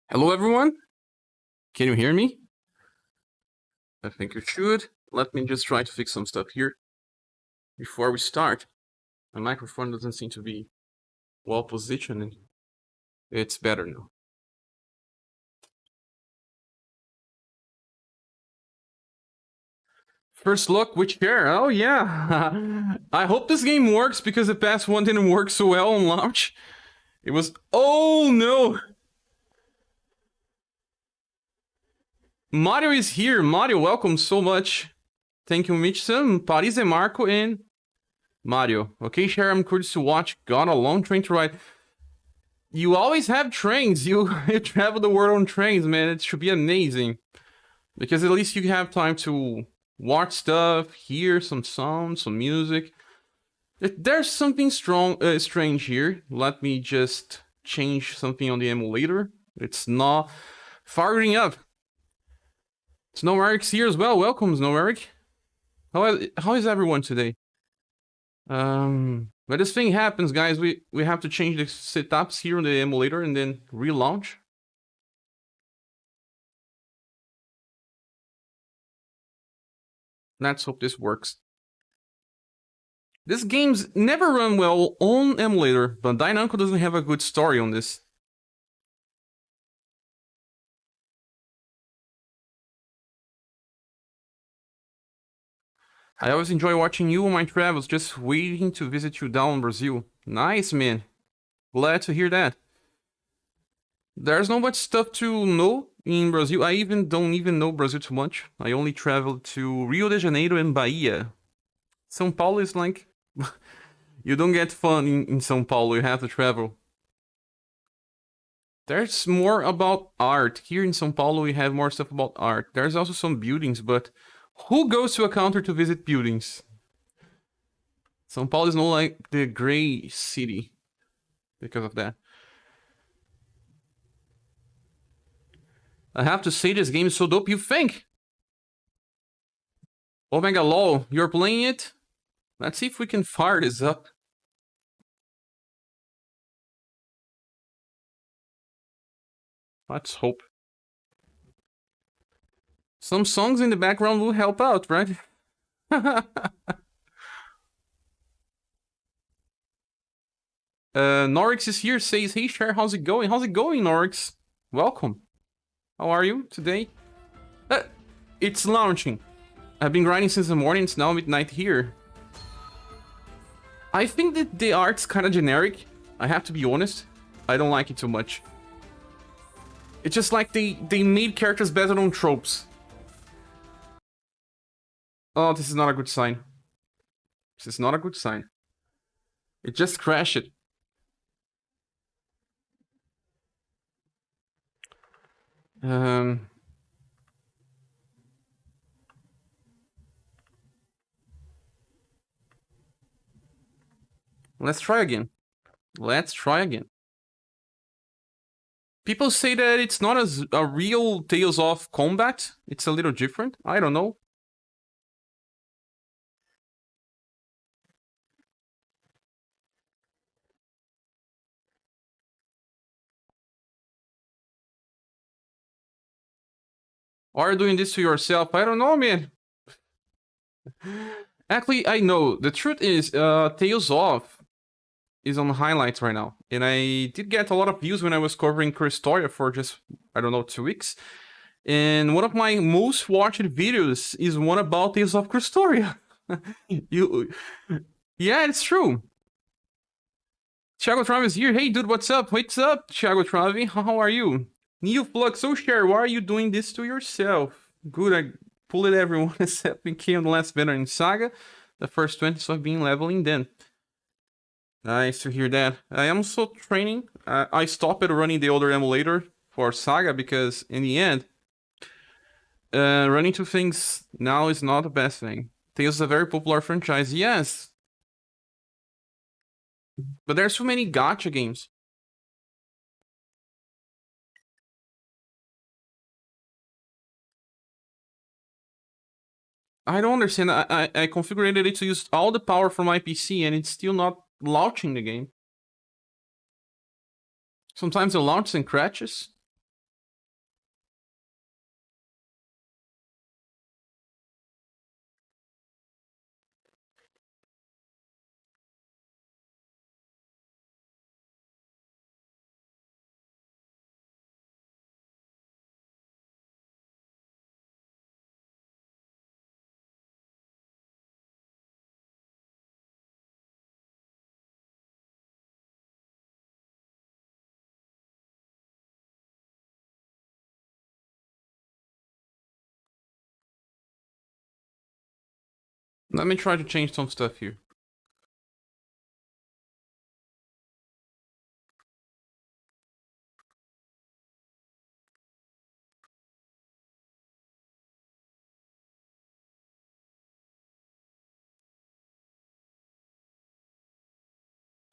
Hello, everyone. Can you hear me? I think you should. Let me just try to fix some stuff here before we start. My microphone doesn't seem to be well positioned. It's better now. First look, which chair? Oh yeah. I hope this game works because the past one didn't work so well on launch. It was... Oh no! Mario is here. Mario, welcome so much. Thank you, Mitch-san, Paris and Marco, and Mario. Okay, Scherbr, I'm curious to watch. Got a long train to ride. You always have trains. You travel the world on trains, man. It should be amazing. Because at least you have time to watch stuff, hear some sounds, some music. There's something strange here. Let me just change something on the emulator. It's not firing up. Snow Eric's here as well. Welcome, Snow Eric. How is everyone today? But this thing happens, guys. We have to change the setups here on the emulator and then relaunch. Let's hope this works. This game's never run well on emulator, but Namco doesn't have a good story on this. I always enjoy watching you on my travels, just waiting to visit you down in Brazil. Nice, man. Glad to hear that. There's not much stuff to know in Brazil. I don't even know Brazil too much. I only traveled to Rio de Janeiro and Bahia. São Paulo is like... you don't get fun in São Paulo, you have to travel. There's more about art. Here in São Paulo, we have more stuff about art. There's also some buildings, but who goes to a counter to visit buildings? São Paulo is not like the gray city because of that. I have to say, this game is so dope. You think? Omega LOL, you're playing it? Let's see if we can fire this up. Let's hope. Some songs in the background will help out, right? Norix is here, says, hey Scherbr, how's it going? How's it going, Norix? Welcome. How are you today? It's launching. I've been grinding since the morning, it's now midnight here. I think that the art's kind of generic. I have to be honest. I don't like it too much. It's just like they made characters better on tropes. Oh, this is not a good sign. This is not a good sign. It just crashed. Let's try again. Let's try again. People say that it's not a real Tales of Combat. It's a little different. I don't know. Are you doing this to yourself? I don't know, man. Actually, I know. The truth is, Tales of is on highlights right now. And I did get a lot of views when I was covering Christoria for just, I don't know, 2 weeks. And one of my most watched videos is one about Tales of Christoria. Yeah, it's true. Thiago Travi is here. Hey, dude, what's up? What's up, Thiago Travi? How are you? Neoflux, so Scherbr, why are you doing this to yourself? Good, I pulled everyone except PK on the last banner in Saga. The first 20, so I've been leveling then. Nice to hear that. I am also training. I stopped running the older emulator for Saga because in the end, running two things now is not the best thing. Tales is a very popular franchise, yes. But there's so many gacha games. I don't understand. I configured it to use all the power from my PC and it's still not launching the game. Sometimes it launches and crashes. Let me try to change some stuff here.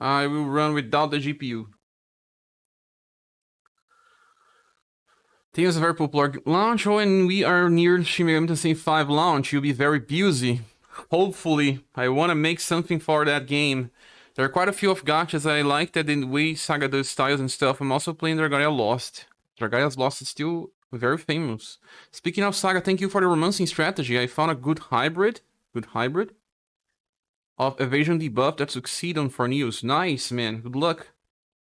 I will run without the GPU. Team is a very popular launch. When we are near Shin Megami Tensei 5 launch, you'll be very busy. Hopefully, I want to make something for that game. There are quite a few of gachas I like that in the way Saga does styles and stuff. I'm also playing Dragalia Lost. Dragalia's Lost is still very famous. Speaking of Saga, thank you for the romancing strategy. I found a good hybrid of evasion debuff that succeed on Farneos. Nice, man. Good luck.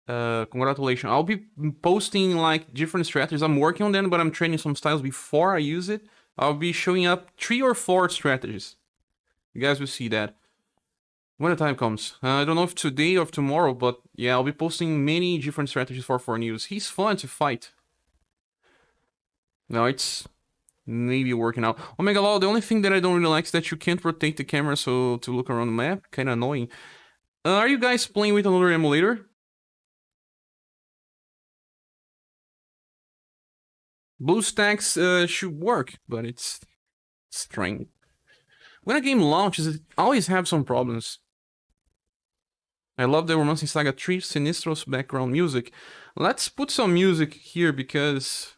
Congratulations. I'll be posting like different strategies. I'm working on them, but I'm training some styles before I use it. I'll be showing up 3 or 4 strategies. You guys will see that when the time comes. I don't know if today or tomorrow, but yeah, I'll be posting many different strategies for news. He's fun to fight. No, it's maybe working out. Omega Law, the only thing that I don't really like is that you can't rotate the camera so to look around the map. Kinda annoying. Are you guys playing with another emulator? BlueStacks should work, but it's strange. When a game launches, it always has some problems. I love the Romancing Saga 3 Sinistros background music. Let's put some music here because...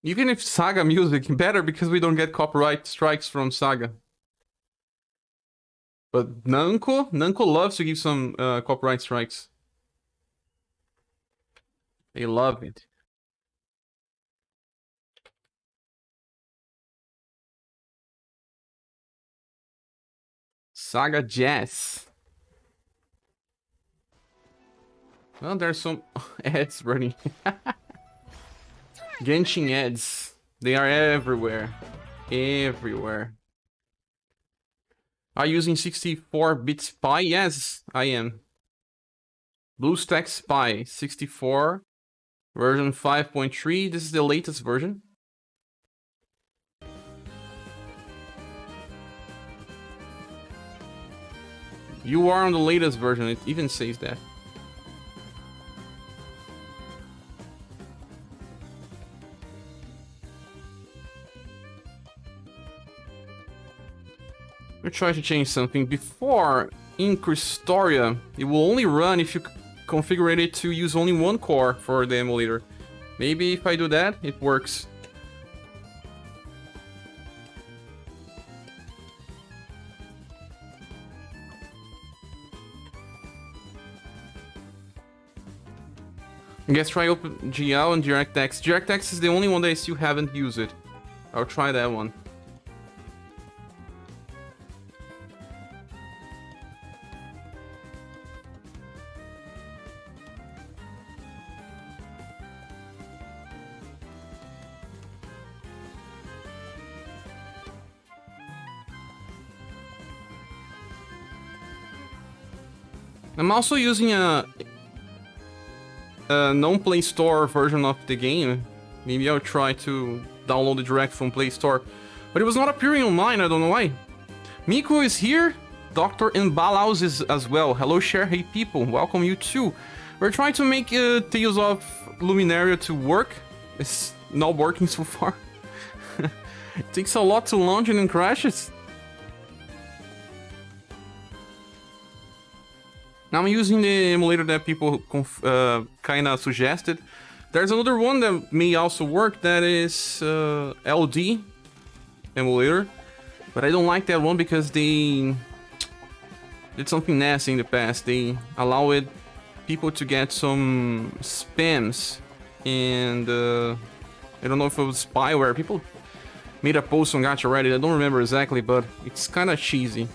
even if Saga music, better because we don't get copyright strikes from Saga. But Namco loves to give some copyright strikes. They love it. Saga Jazz. Well, there's some ads running. Genshin ads. They are everywhere. Everywhere. Are you using 64-bit Spy? Yes, I am. BlueStacks Spy 64 version 5.3. This is the latest version. You are on the latest version, it even says that. We'll try to change something. Before, in Cristoria, it will only run if you configure it to use only one core for the emulator. Maybe if I do that, it works. I guess try OpenGL and DirectX. DirectX is the only one that I still haven't used it. I'll try that one. I'm also using a non-Play Store version of the game. Maybe I'll try to download it direct from Play Store. But it was not appearing on mine, I don't know why. Miko is here. Dr. Embalaus is as well. Hello, share. Hey, people. Welcome you too. We're trying to make Tales of Luminaria to work. It's not working so far. It takes a lot to launch and then crashes. I'm using the emulator that people kinda suggested. There's another one that may also work, that is LD emulator. But I don't like that one because they did something nasty in the past. They allowed people to get some spams. And I don't know if it was spyware. People made a post on Gacha Reddit, I don't remember exactly, but it's kinda cheesy.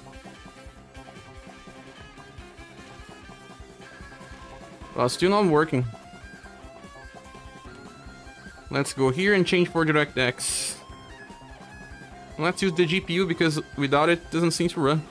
Well, still not working. Let's go here and change for DirectX. Let's use the GPU because without it doesn't seem to run.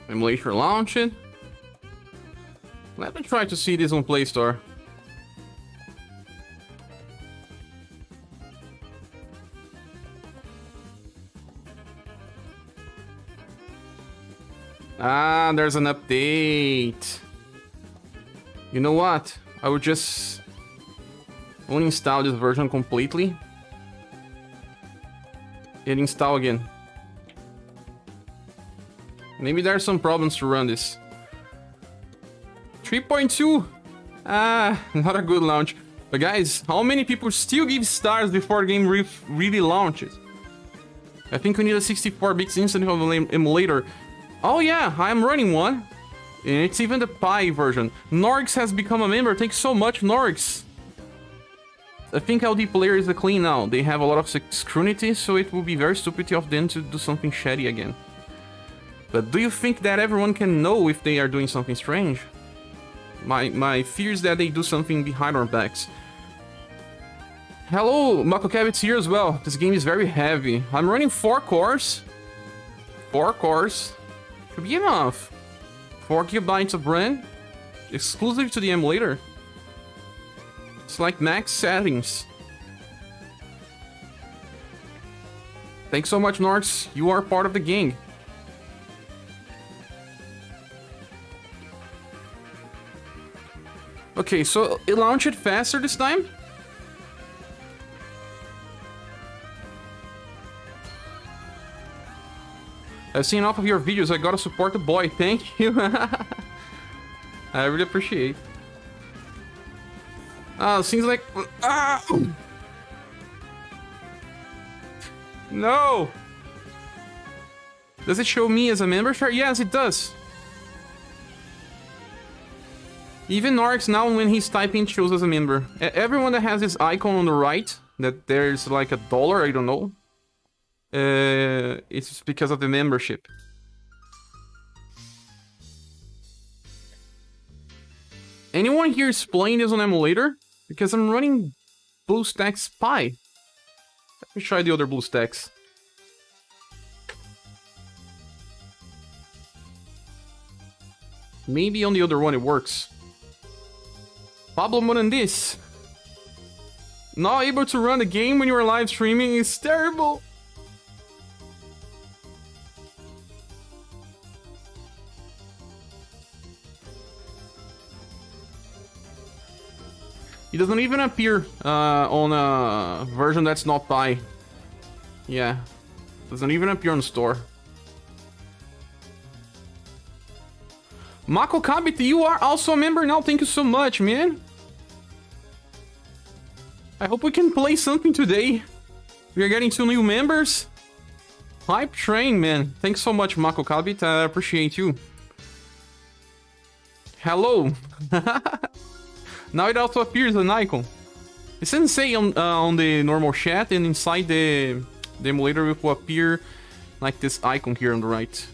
Emulator launch it. Let me try to see this on Play Store. Ah, there's an update. You know what? I will just uninstall this version completely and install again. Maybe there are some problems to run this. 3.2. Ah, not a good launch. But guys, how many people still give stars before the game really launches? I think we need a 64-bit instant emulator. Oh yeah, I'm running one. And it's even the Pi version. Norix has become a member. Thanks so much, Norix. I think LD player is clean now. They have a lot of scrutiny, so it will be very stupid of them to do something shady again. But do you think that everyone can know if they are doing something strange? My fear is that they do something behind our backs. Hello, Mako Kevitz here as well. This game is very heavy. I'm running 4 cores. 4 cores. Should be enough. 4 GB of RAM. Exclusive to the emulator. It's like max settings. Thanks so much, Norx. You are part of the gang. Okay, so it launched faster this time? I've seen enough of your videos, I gotta support the boy, thank you. I really appreciate. Seems like... Ah! No! Does it show me as a member? Sure, yes, it does. Even Norix now, when he's typing, shows as a member. Everyone that has this icon on the right, that there's like a dollar, I don't know. It's because of the membership. Anyone here is playing this on emulator? Because I'm running BlueStacks Pi. Let me try the other BlueStacks. Maybe on the other one it works. Pablo Morandis. Not able to run the game when you are live streaming is terrible. It doesn't even appear on a version that's not Pi. Yeah. Doesn't even appear on the store. Mako Kabit, you are also a member now. Thank you so much, man. I hope we can play something today. We are getting 2 new members. Hype train, man. Thanks so much, Mako Kabit. I appreciate you. Hello. Now it also appears an icon. It doesn't say on the normal chat, and inside the emulator it will appear like this icon here on the right.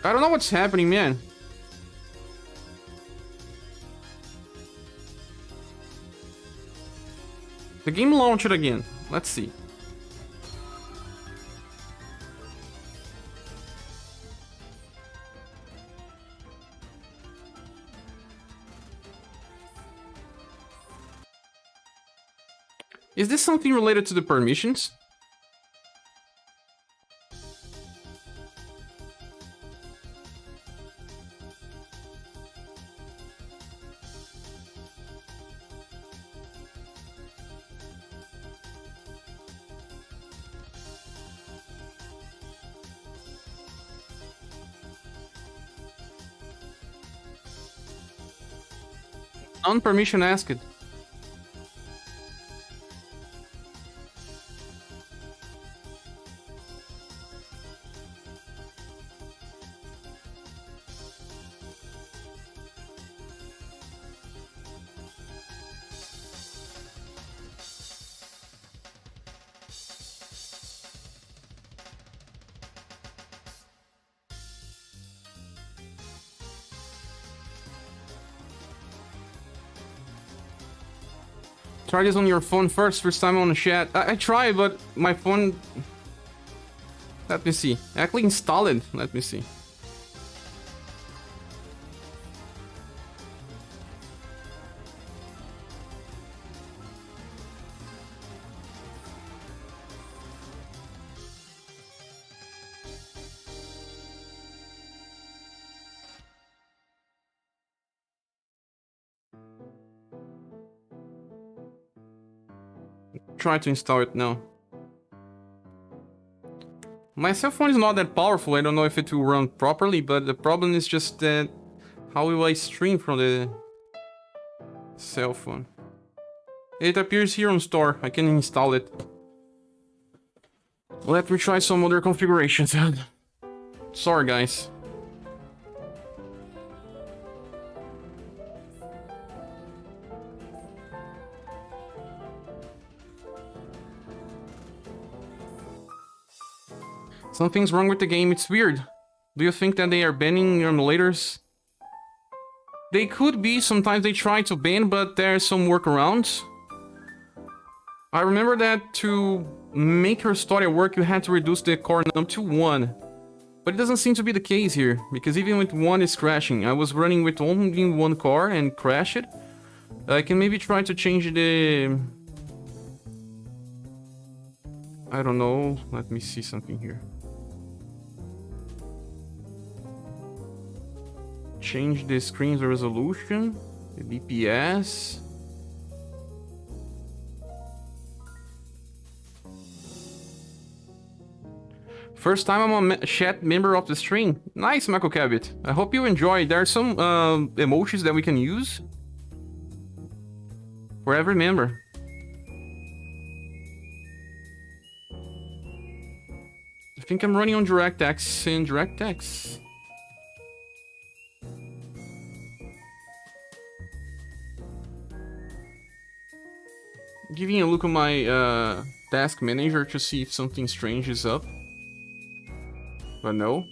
I don't know what's happening, man. The game launched again. Let's see. Is this something related to the permissions? Unpermission asked. Try this on your phone first time on the chat. I tried, but my phone... Let me see. Actually install it. Let me see. Try to install it now. My cell phone is not that powerful. I don't know if it will run properly, but the problem is just that how will I stream from the cell phone? It appears here on store. I can install it. Let me try some other configurations. Sorry, guys. Something's wrong with the game, it's weird. Do you think that they are banning emulators? They could be, sometimes they try to ban, but there's some workarounds. I remember that to make your story work, you had to reduce the core number to 1. But it doesn't seem to be the case here, because even with 1 it's crashing. I was running with only 1 core and crashed it. I can maybe try to change the... I don't know, let me see something here. Change the screen's resolution, the DPS. First time I'm a chat member of the stream. Nice, Michael Cabot. I hope you enjoy. There are some emojis that we can use for every member. I think I'm running on DirectX and DirectX. Giving a look at my task manager to see if something strange is up. But no.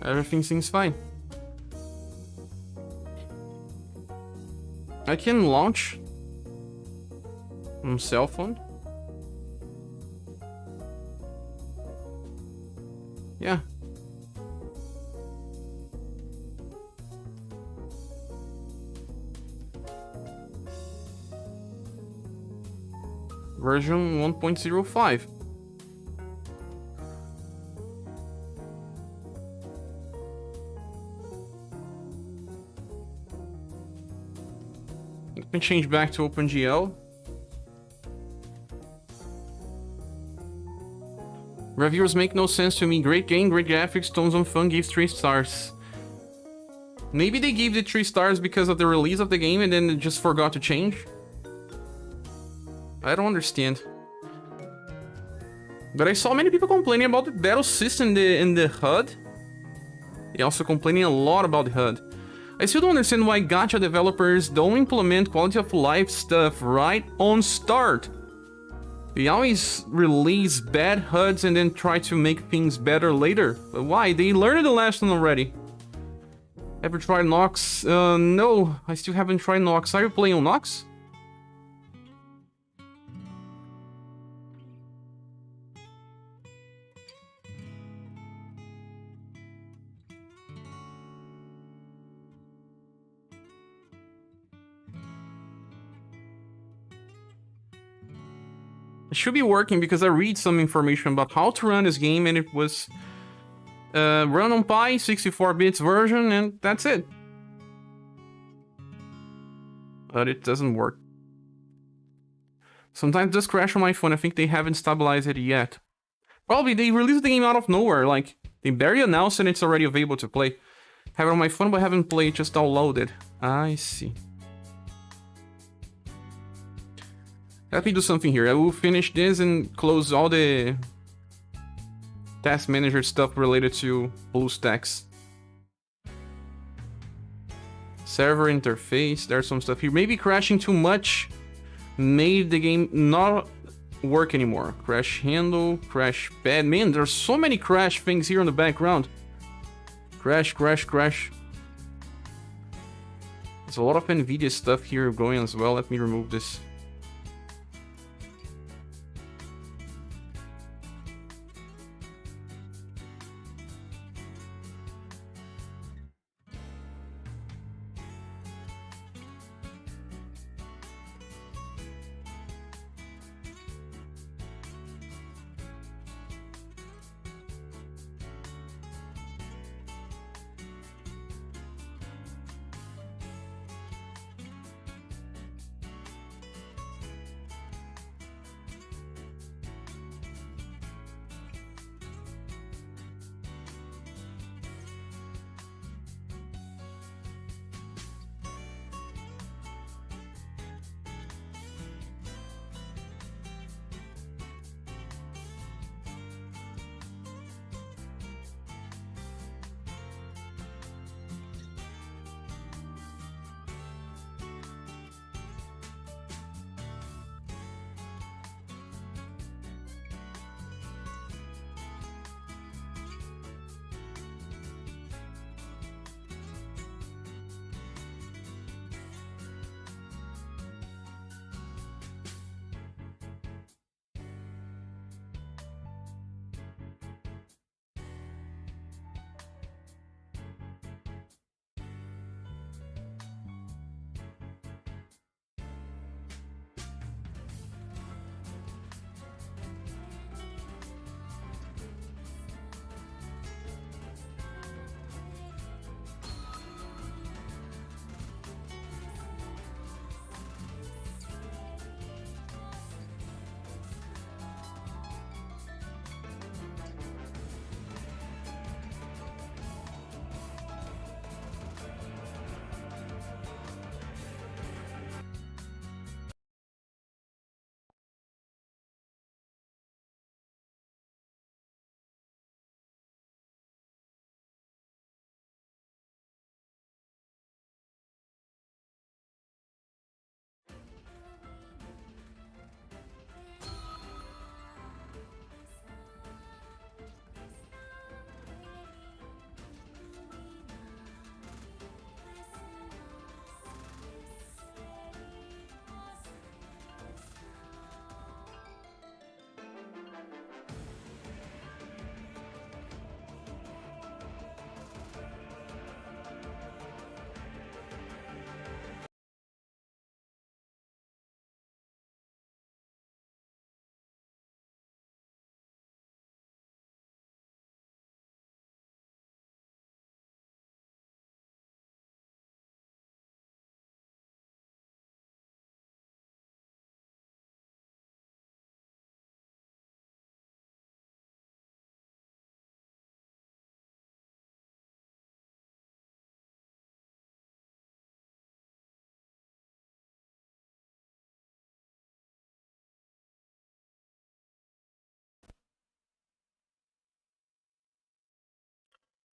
Everything seems fine. I can launch on cell phone. Yeah. Version 1.05. Let me change back to OpenGL. Reviewers make no sense to me. Great game, great graphics, tons of fun, gives 3 stars. Maybe they gave the 3 stars because of the release of the game and then just forgot to change. I don't understand. But I saw many people complaining about the battle system in the HUD. They also complaining a lot about the HUD. I still don't understand why gacha developers don't implement quality of life stuff right on start. They always release bad HUDs and then try to make things better later. But why? They learned the lesson already. Ever tried Nox? No, I still haven't tried Nox. Are you playing on Nox? It should be working because I read some information about how to run this game and it was run on Pi, 64 bits version, and that's it. But it doesn't work. Sometimes it does crash on my phone. I think they haven't stabilized it yet. Probably they released the game out of nowhere. Like, they barely announced and it's already available to play. Have it on my phone but haven't played, just downloaded. I see. Let me do something here. I will finish this and close all the task manager stuff related to BlueStacks. Server interface, there's some stuff here. Maybe crashing too much made the game not work anymore. Crash handle, crash pad. Man, there's so many crash things here in the background. Crash, crash, crash. There's a lot of NVIDIA stuff here going as well. Let me remove this.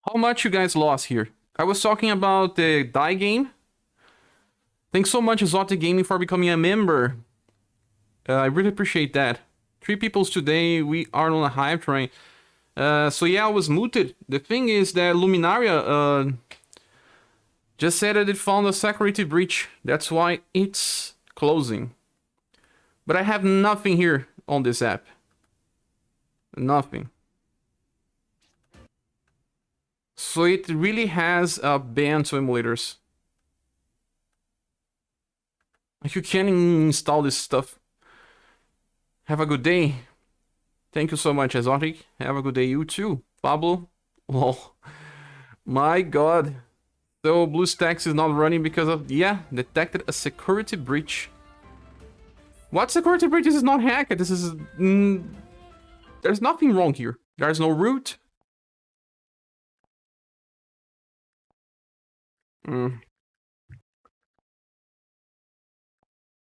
How much you guys lost here? I was talking about the die game. Thanks so much, Exotic Gaming, for becoming a member. I really appreciate that. 3 peoples today, we are on a hype train. So yeah, I was muted. The thing is that Luminaria just said that it found a security breach. That's why it's closing. But I have nothing here on this app. Nothing. So it really has a ban to emulators. You can install this stuff. Have a good day. Thank you so much, Exotic. Have a good day, you too. Pablo. Oh, my god. So BlueStacks is not running because of... Yeah, detected a security breach. What security breach? This is not hacked. This is... there's nothing wrong here. There's no root.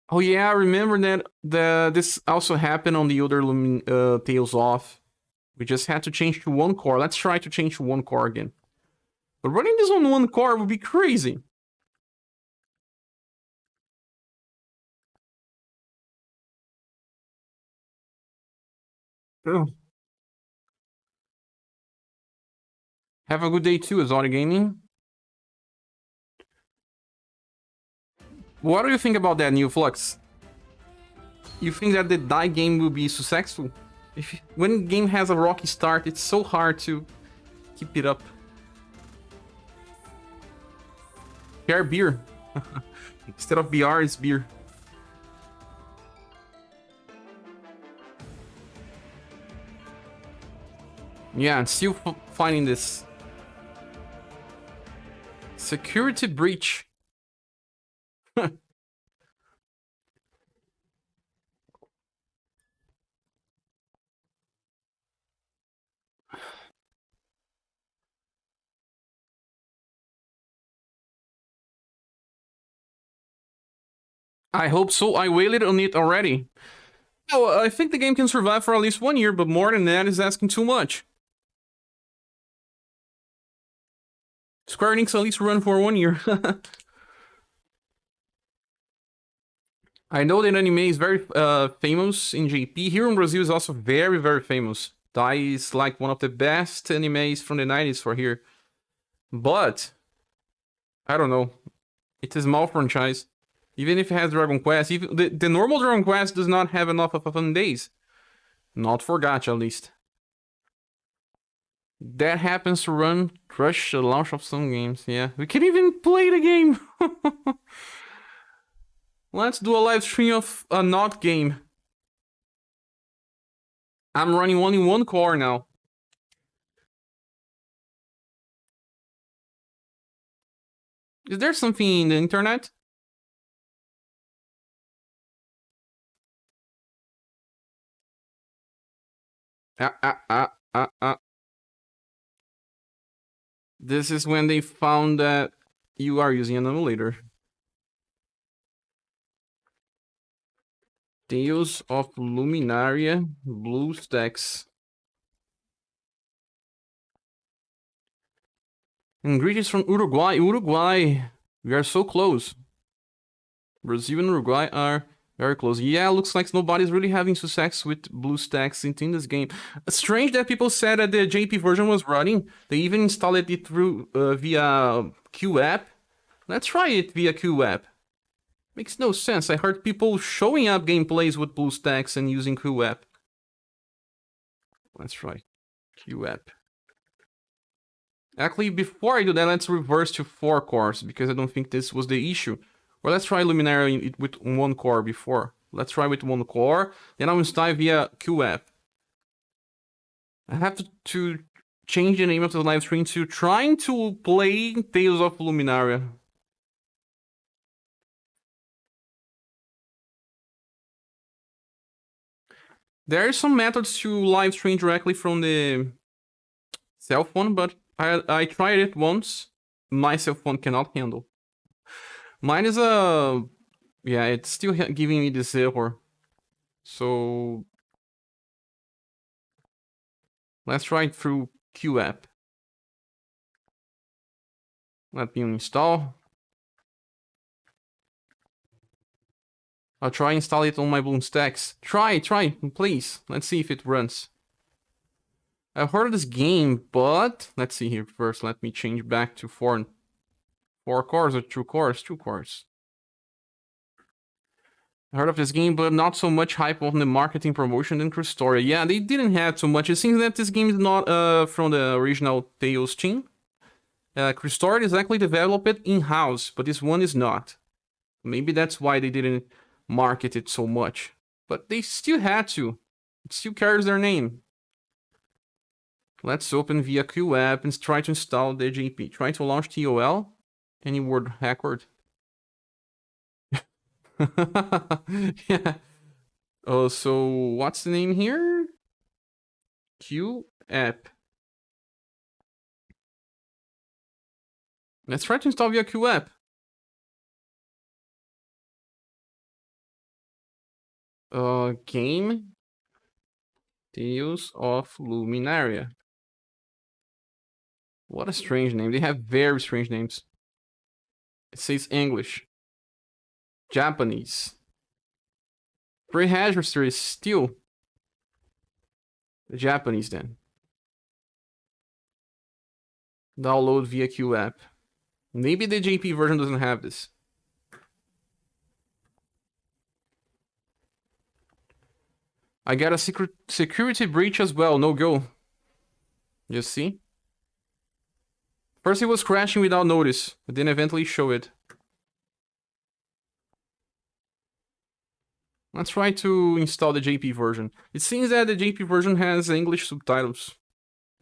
Oh yeah, I remember that this also happened on the other Tales Off. We just had to change to 1 core. Let's try to change to 1 core again. But running this on 1 core would be crazy. Ugh. Have a good day too, Exotic Gaming. What do you think about that, New Flux? You think that the die game will be successful? When game has a rocky start, it's so hard to keep it up. Scherbr. Instead of BR, it's beer. Yeah, I'm still finding this. Security breach. I hope so. I waited on it already. Oh, I think the game can survive for at least 1 year, but more than that is asking too much. Square Enix at least run for 1 year. I know that anime is very famous in JP. Here in Brazil is also very, very famous. Dai is like one of the best animes from the 90s for here. But, I don't know. It's a small franchise. Even if it has Dragon Quest, even the normal Dragon Quest does not have enough of fun days. Not for gacha, at least. That happens to crush the launch of some games. Yeah, we can even play the game. Let's do a live stream of a not game. I'm running only 1 core now. Is there something in the internet? This is when they found that you are using an emulator. Tales of Luminaria BlueStacks. And greetings from Uruguay. Uruguay. We are so close. Brazil and Uruguay are very close. Yeah, looks like nobody's really having success with BlueStacks in this game. Strange that people said that the JP version was running. They even installed it through via QApp. Let's try it via QApp. Makes no sense. I heard people showing up gameplays with BlueStacks and using QApp. Let's try QApp. Actually, before I do that, let's reverse to 4 cores, because I don't think this was the issue. Or let's try Luminaria with 1 core before. Let's try with 1 core, then I'll install via QApp. I have to change the name of the live stream to trying to play Tales of Luminaria. There are some methods to live stream directly from the cell phone, but I tried it once. My cell phone cannot handle. Mine is a... Yeah, it's still giving me this error. So... let's try it through QApp. Let me install. I'll try install it on my BloomStacks. Try, please. Let's see if it runs. I've heard of this game, but let's see here first. Let me change back to four cores or 2 cores? 2 cores. I heard of this game, but not so much hype on the marketing promotion than Crustoria. Yeah, they didn't have so much. It seems that this game is not from the original Tales team. Crustoria is actually developed in-house, but this one is not. Maybe that's why they didn't market it so much. But they still had to. It still carries their name. Let's open via QApp and try to install the JP. Try to launch TOL. Any word hackward. Yeah. Oh, so what's the name here? QApp. Let's try to install via QApp. Game Tales of Luminaria. What a strange name. They have very strange names. It says English. Japanese. Pre-register is still the Japanese then. Download via QApp. Maybe the JP version doesn't have this. I got a security breach as well. No go. You see? First it was crashing without notice, but then eventually show it. Let's try to install the JP version. It seems that the JP version has English subtitles.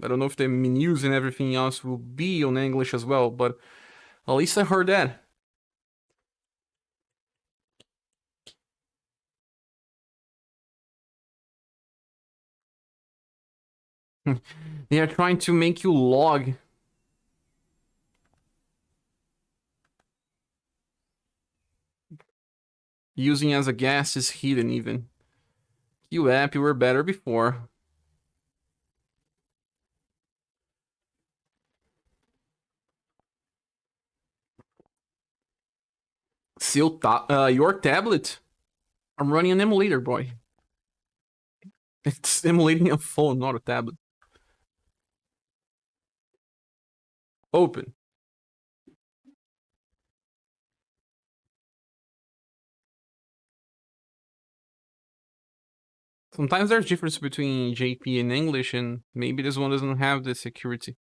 I don't know if the menus and everything else will be on English as well, but at least I heard that. They are trying to make you log. Using as a guest is hidden even. QApp, you were better before. Your tablet? I'm running an emulator, boy. It's emulating a phone, not a tablet. Open. Sometimes there's difference between JP and English, and maybe this one doesn't have the security.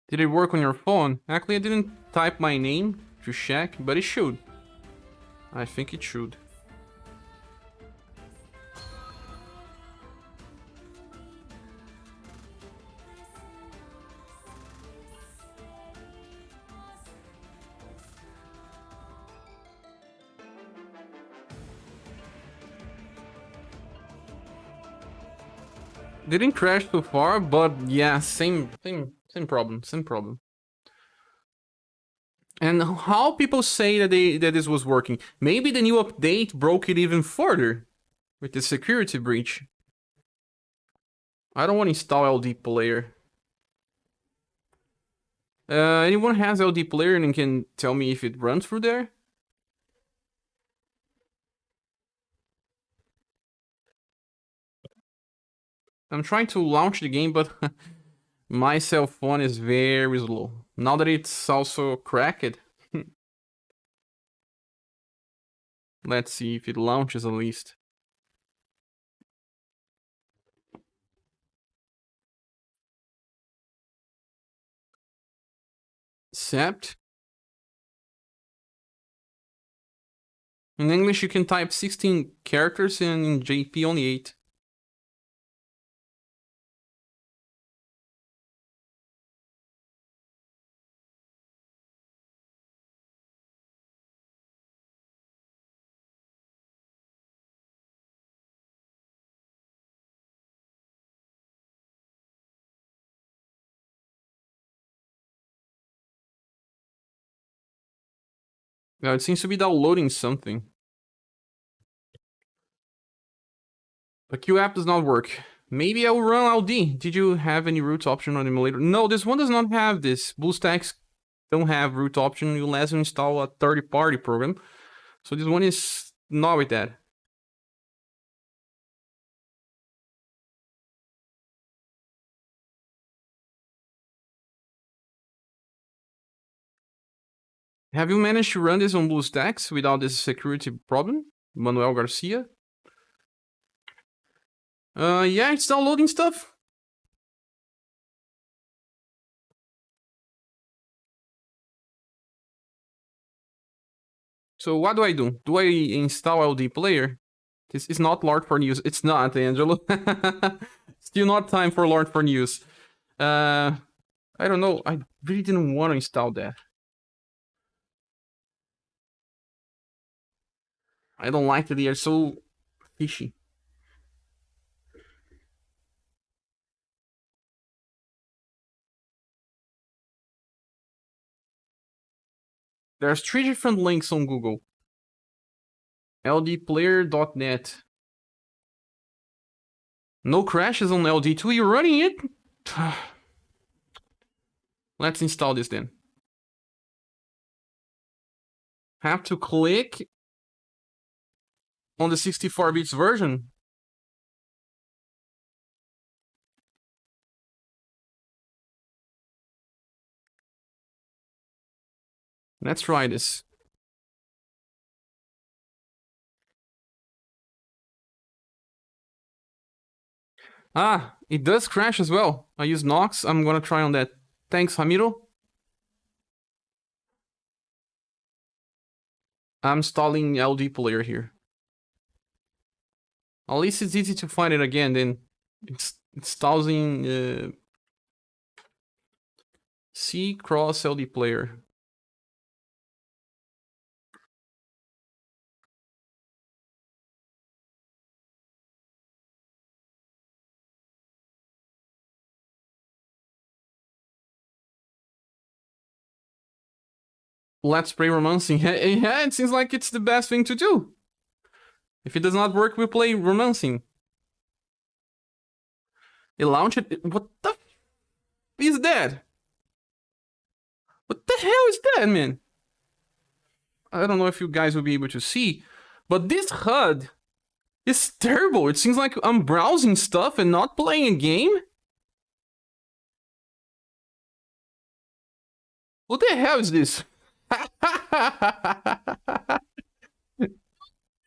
Did it work on your phone? Actually, I didn't type my name to check, but it should. I think it should. Didn't crash so far, but yeah, same problem. And how people say that this was working? Maybe the new update broke it even further with the security breach. I don't want to install LD player. Anyone has LD player and can tell me if it runs through there? I'm trying to launch the game, but my cell phone is very slow. Now that it's also cracked. Let's see if it launches at least. Accept. In English, you can type 16 characters, and in JP only 8. Now it seems to be downloading something. The QApp does not work. Maybe I will run LD. Did you have any root option on emulator? No, this one does not have this. BlueStacks don't have root option unless you install a third-party program. So this one is not with that. Have you managed to run this on BlueStacks without this security problem? Manuel Garcia? Yeah, it's downloading stuff. So what do I do? Do I install LD player? This is not Lord for News. It's not, Angelo. Still not time for Lord for News. I don't know. I really didn't want to install that. I don't like that they are so fishy. There's 3 different links on Google. ldplayer.net. No crashes on LD2. You're running it? Let's install this then. Have to click on the 64 bits version. Let's try this. Ah, it does crash as well. I use Nox. I'm gonna try on that. Thanks, Ramiro. I'm installing LD player here. At least it's easy to find it again. Then it's installing C cross LD player. Let's play romancing. Yeah, it seems like it's the best thing to do. If it does not work, we'll play romancing. It launched it. What the f is that? What the hell is that, man? I don't know if you guys will be able to see, but this HUD is terrible. It seems like I'm browsing stuff and not playing a game. What the hell is this?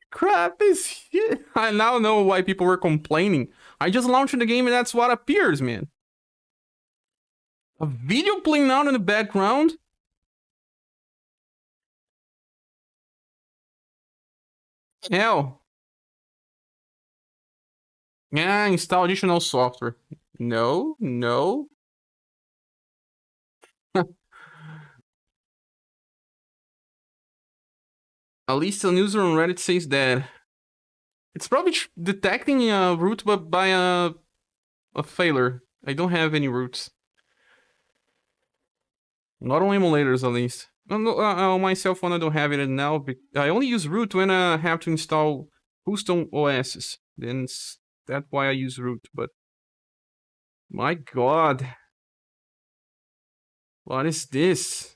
Crap is here. I now know why people were complaining. I just launched the game and that's what appears, man. A video playing out in the background? Hell. Yeah, install additional software. No, no. At least a user on Reddit says that. It's probably detecting a root but by a failure. I don't have any roots. Not on emulators, at least. On my cell phone, I don't have it now. I only use root when I have to install custom OSs. Then that's why I use root. But my God, what is this?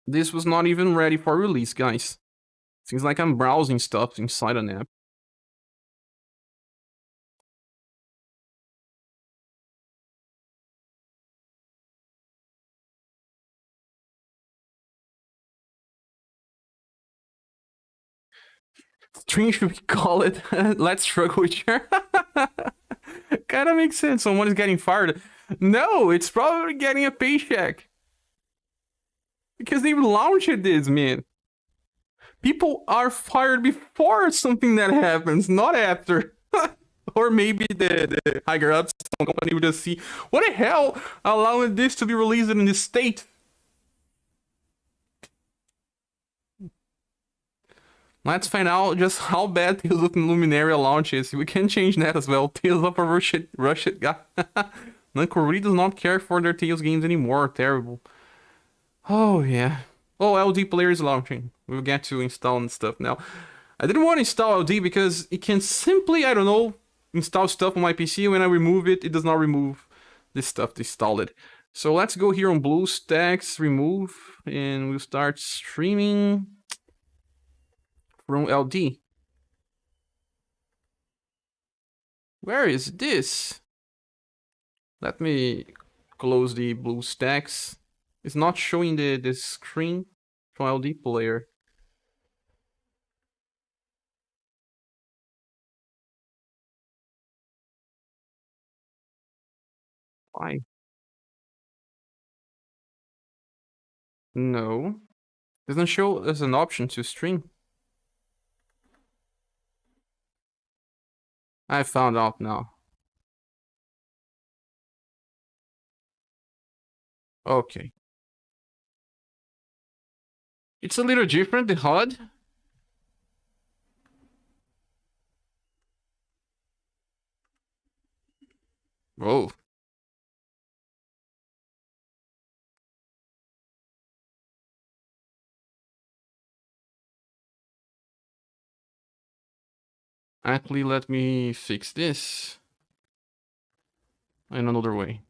This was not even ready for release, guys. Seems like I'm browsing stuff inside an app. Stream should we call it? Let's struggle with your. Kinda makes sense. Someone is getting fired. No, it's probably getting a paycheck. Because they launched this, man. People are fired before something that happens, not after. Or maybe the higher ups company would just see, what the hell allowing this to be released in this state? Let's find out just how bad Tales of Luminaria launch is. We can change that as well. Tales of a Rush guy. Namco really does not care for their Tales games anymore. Terrible. Oh, yeah. Oh, LD player is launching. We'll get to install and stuff now. I didn't want to install LD because it can simply, I don't know, install stuff on my PC. When I remove it, it does not remove this stuff to install it. So let's go here on BlueStacks, remove, and we'll start streaming from LD. Where is this? Let me close the BlueStacks. It's not showing the screen from LD player. Why? No. Doesn't show as an option to stream. I found out now. Okay. It's a little different, the HUD. Whoa. Actually, let me fix this in another way.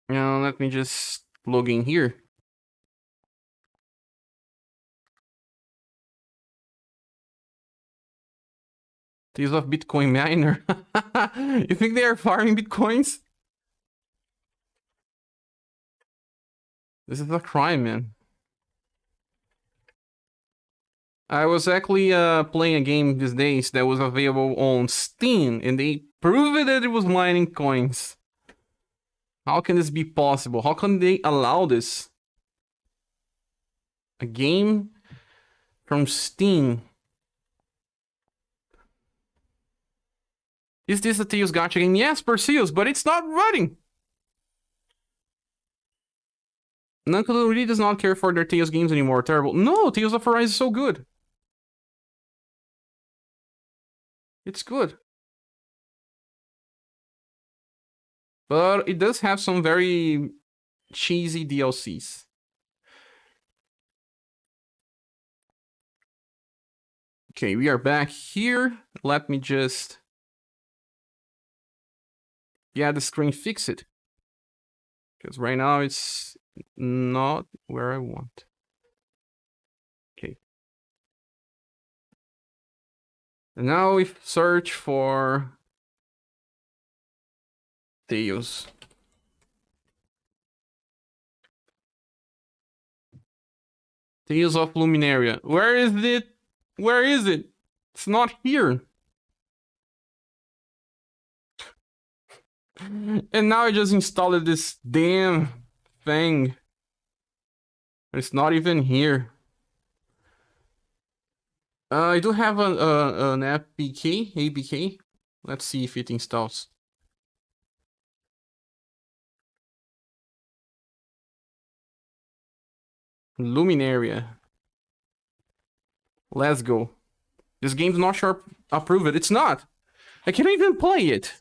Now, let me just log in here. Tales of Bitcoin miner. You think they are farming Bitcoins? This is a crime, man. I was actually playing a game these days that was available on Steam, and they proved that it was mining coins. How can this be possible? How can they allow this? A game from Steam. Is this a Tales gacha game? Yes, Perseus, but it's not running. Nankado really does not care for their Tales games anymore. Terrible. No, Tales of Arise is so good. It's good. But it does have some very cheesy DLCs. Okay, we are back here. Let me just... Yeah, the screen fix it. Because right now it's not where I want. Okay. And now we search for Tales. Tales of Luminaria. Where is it? Where is it? It's not here. And now I just installed this damn thing. It's not even here. I do have an APK. Let's see if it installs. Luminaria. Let's go. This game's not sure approve it. It's not. I can't even play it.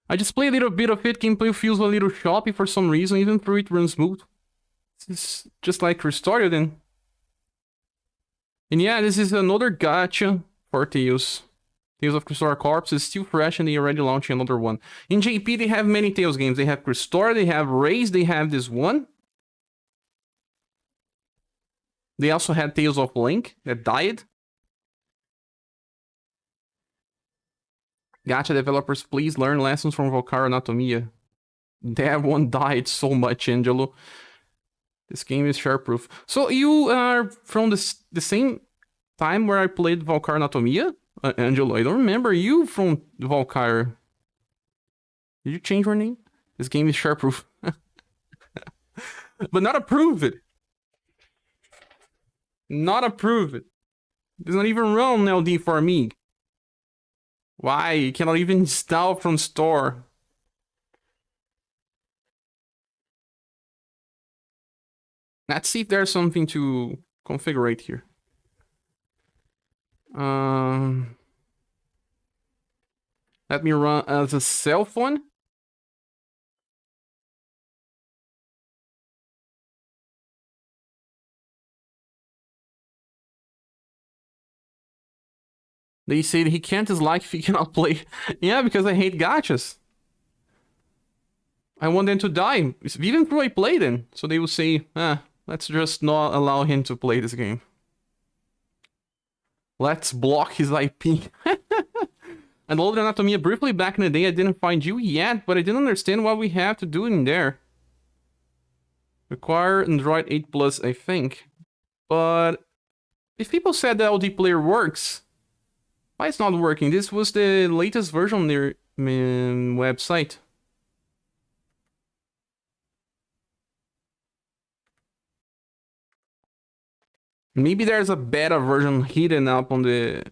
I just play a little bit of it. Gameplay feels a little choppy for some reason, even though it runs smooth. It's just like Restored then. And yeah, this is another gacha for Tales. Tales of Crystal Corpse is still fresh and they already launching another one. In JP, they have many Tales games. They have Restore, they have Raise, they have this one. They also had Tales of Link that died. Gacha developers, please learn lessons from Volcaro Anatomia. That one died so much, Angelo. This game is Scherbr. So you are from the same time where I played Volcaro Anatomia? Angelo, I don't remember you from Volcaro. Did you change your name? This game is Scherbr. But not approved. Not approved. It does not even run LD for me. Why? You cannot even install from store. Let's see if there's something to configure here. Let me run as a cell phone. They say he can't dislike if he cannot play. Yeah, because I hate gachas. I want them to die, even though I play them. So they will say, let's just not allow him to play this game. Let's block his IP. I loaded Anatomia briefly back in the day. I didn't find you yet, but I didn't understand what we have to do in there. Require Android 8 Plus, I think. But if people said the LD player works, why it's not working? This was the latest version on their website. Maybe there's a beta version hidden up on the...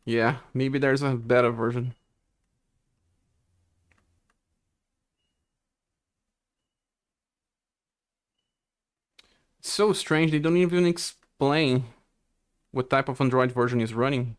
Yeah, maybe there's a beta version. It's so strange, they don't even explain what type of Android version is running.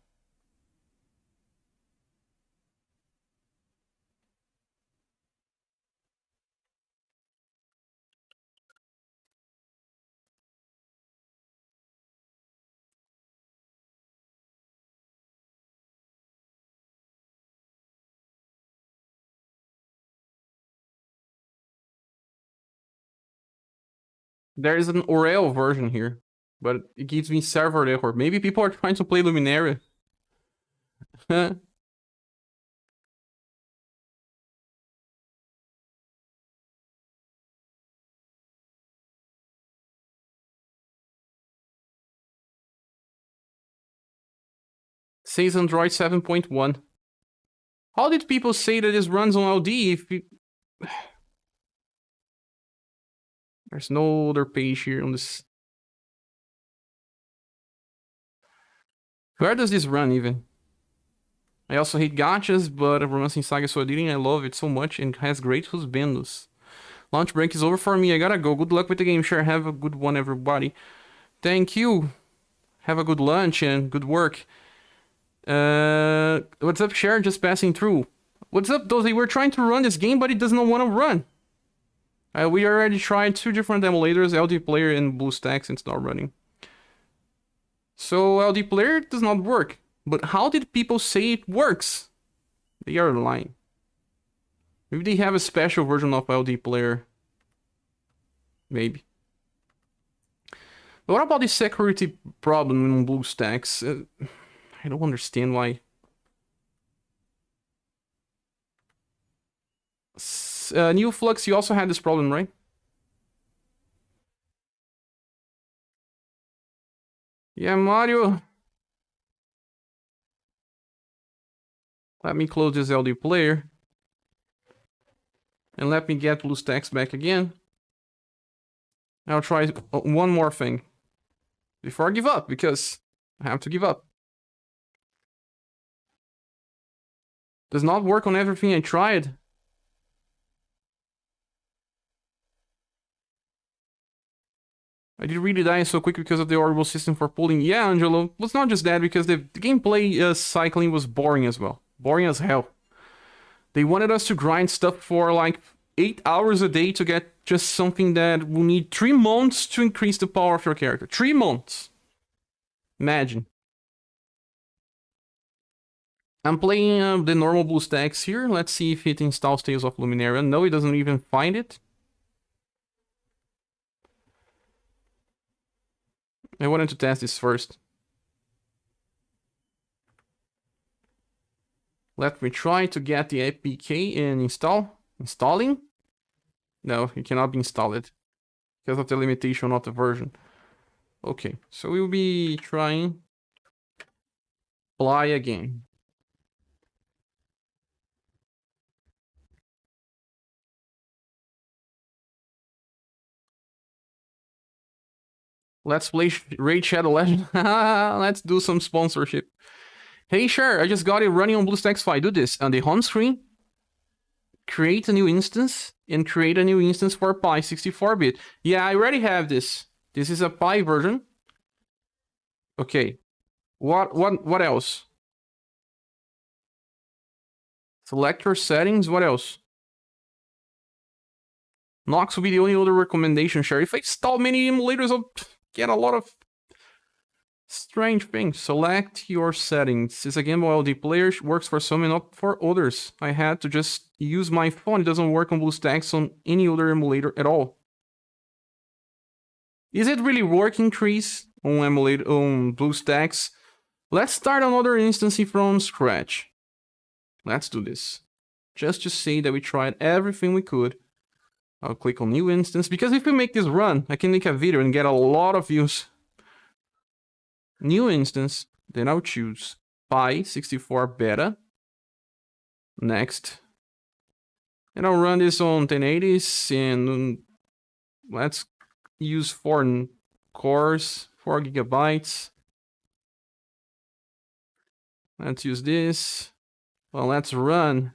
There is an Oreo version here, but it gives me server error. Maybe people are trying to play Luminaria. Says Android 7.1. How did people say that this runs on LD if you... There's no other page here on this. Where does this run even? I also hate gachas, but Romancing Saga Suadirin, I love it so much and has great husbandos. Launch break is over for me. I gotta go. Good luck with the game. Sure, have a good one, everybody. Thank you. Have a good lunch and good work. What's up, Cher? Just passing through. What's up, Dozy? We're trying to run this game, but it does not want to run. We already tried 2 different emulators, LD Player and BlueStacks, and it's not running. So LD Player does not work. But how did people say it works? They are lying. Maybe they have a special version of LD Player. Maybe. But what about the security problem in BlueStacks? I don't understand why. New Flux, you also had this problem, right? Yeah, Mario. Let me close this LD player. And let me get BlueStacks back again. I'll try one more thing. Before I give up, because I have to give up. Does not work on everything I tried. I did really die so quick because of the horrible system for pulling. Yeah, Angelo, it's not just that, because the gameplay cycling was boring as well. Boring as hell. They wanted us to grind stuff for like 8 hours a day to get just something that will need 3 months to increase the power of your character. 3 months. Imagine. I'm playing the normal BlueStacks here. Let's see if it installs Tales of Luminaria. No, it doesn't even find it. I wanted to test this first. Let me try to get the APK and install. Installing? No, it cannot be installed because of the limitation of the version. Okay, so we'll be trying apply again. Let's play Raid Shadow Legend. Let's do some sponsorship. Hey, sure, I just got it running on BlueStacks 5. Do this on the home screen. Create a new instance. and create a new instance for Pi 64-bit. Yeah, I already have this. This is a Pi version. Okay. What else? Select your settings. What else? Nox will be the only other recommendation, Scherbr. If I install many emulators, I'll get a lot of strange things. Select your settings. It's a Game Boy LD player. Works for some and not for others. I had to just use my phone. It doesn't work on BlueStacks on any other emulator at all. Is it really working, Chris, on BlueStacks? Let's start another instance from scratch. Let's do this. Just to say that we tried everything we could. I'll click on new instance, because if we make this run, I can make a video and get a lot of views. New instance, then I'll choose Pi 64 beta. Next. And I'll run this on 1080s, and let's use 4 cores, 4 gigabytes. Let's use this. Well, let's run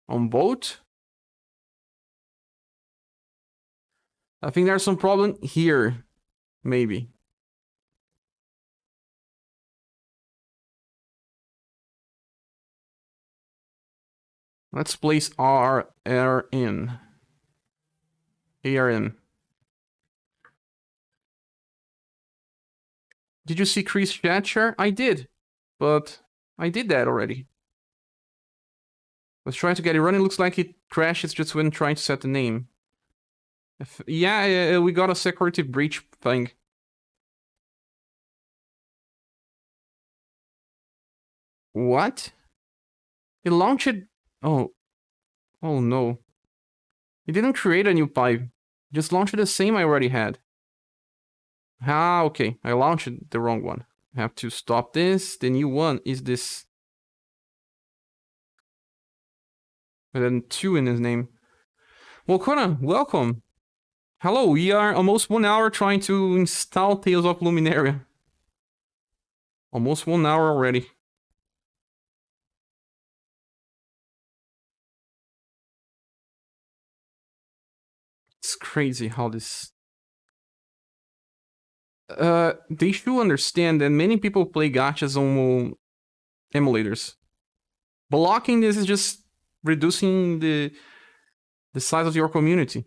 on both. I think there's some problem here, maybe. Let's place ARN. Did you see Chris chat share? I did, but I did that already. Was trying to get it running. Looks like it crashes just when trying to set the name. Yeah, we got a security breach thing. What? It launched... Oh no. It didn't create a new pipe. Just launched the same I already had. Ah, okay. I launched the wrong one. I have to stop this. The new one is this. With a 2 in his name. Well, Conan, welcome. Hello, we are almost 1 hour trying to install Tales of Luminaria. Almost 1 hour already. It's crazy how this... they should understand that many people play gachas on emulators. Blocking this is just reducing the size of your community.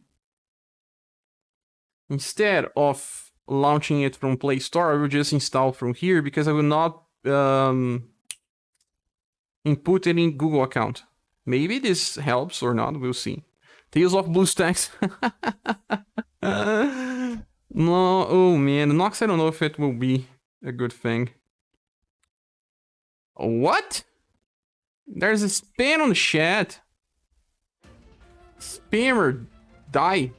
Instead of launching it from Play Store, I will just install from here because I will not input it in Google account. Maybe this helps or not, we'll see. Tales of BlueStacks. No, oh man, Nox, I don't know if it will be a good thing. What? There's a spam on the chat. Spammer, die.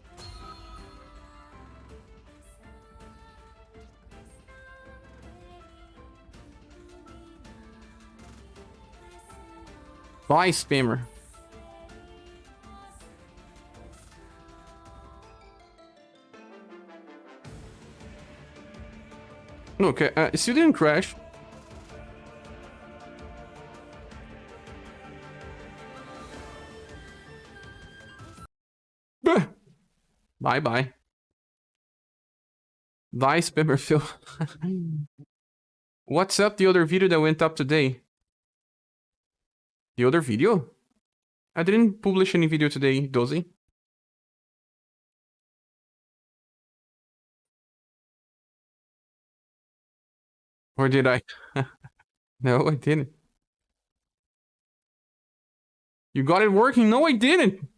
Bye, spammer. Okay, it still didn't crash. Bye-bye. Bye, spammer Phil. What's up the other video that went up today? The other video? I didn't publish any video today, Dozy. Or did I? No, I didn't. You got it working? No, I didn't.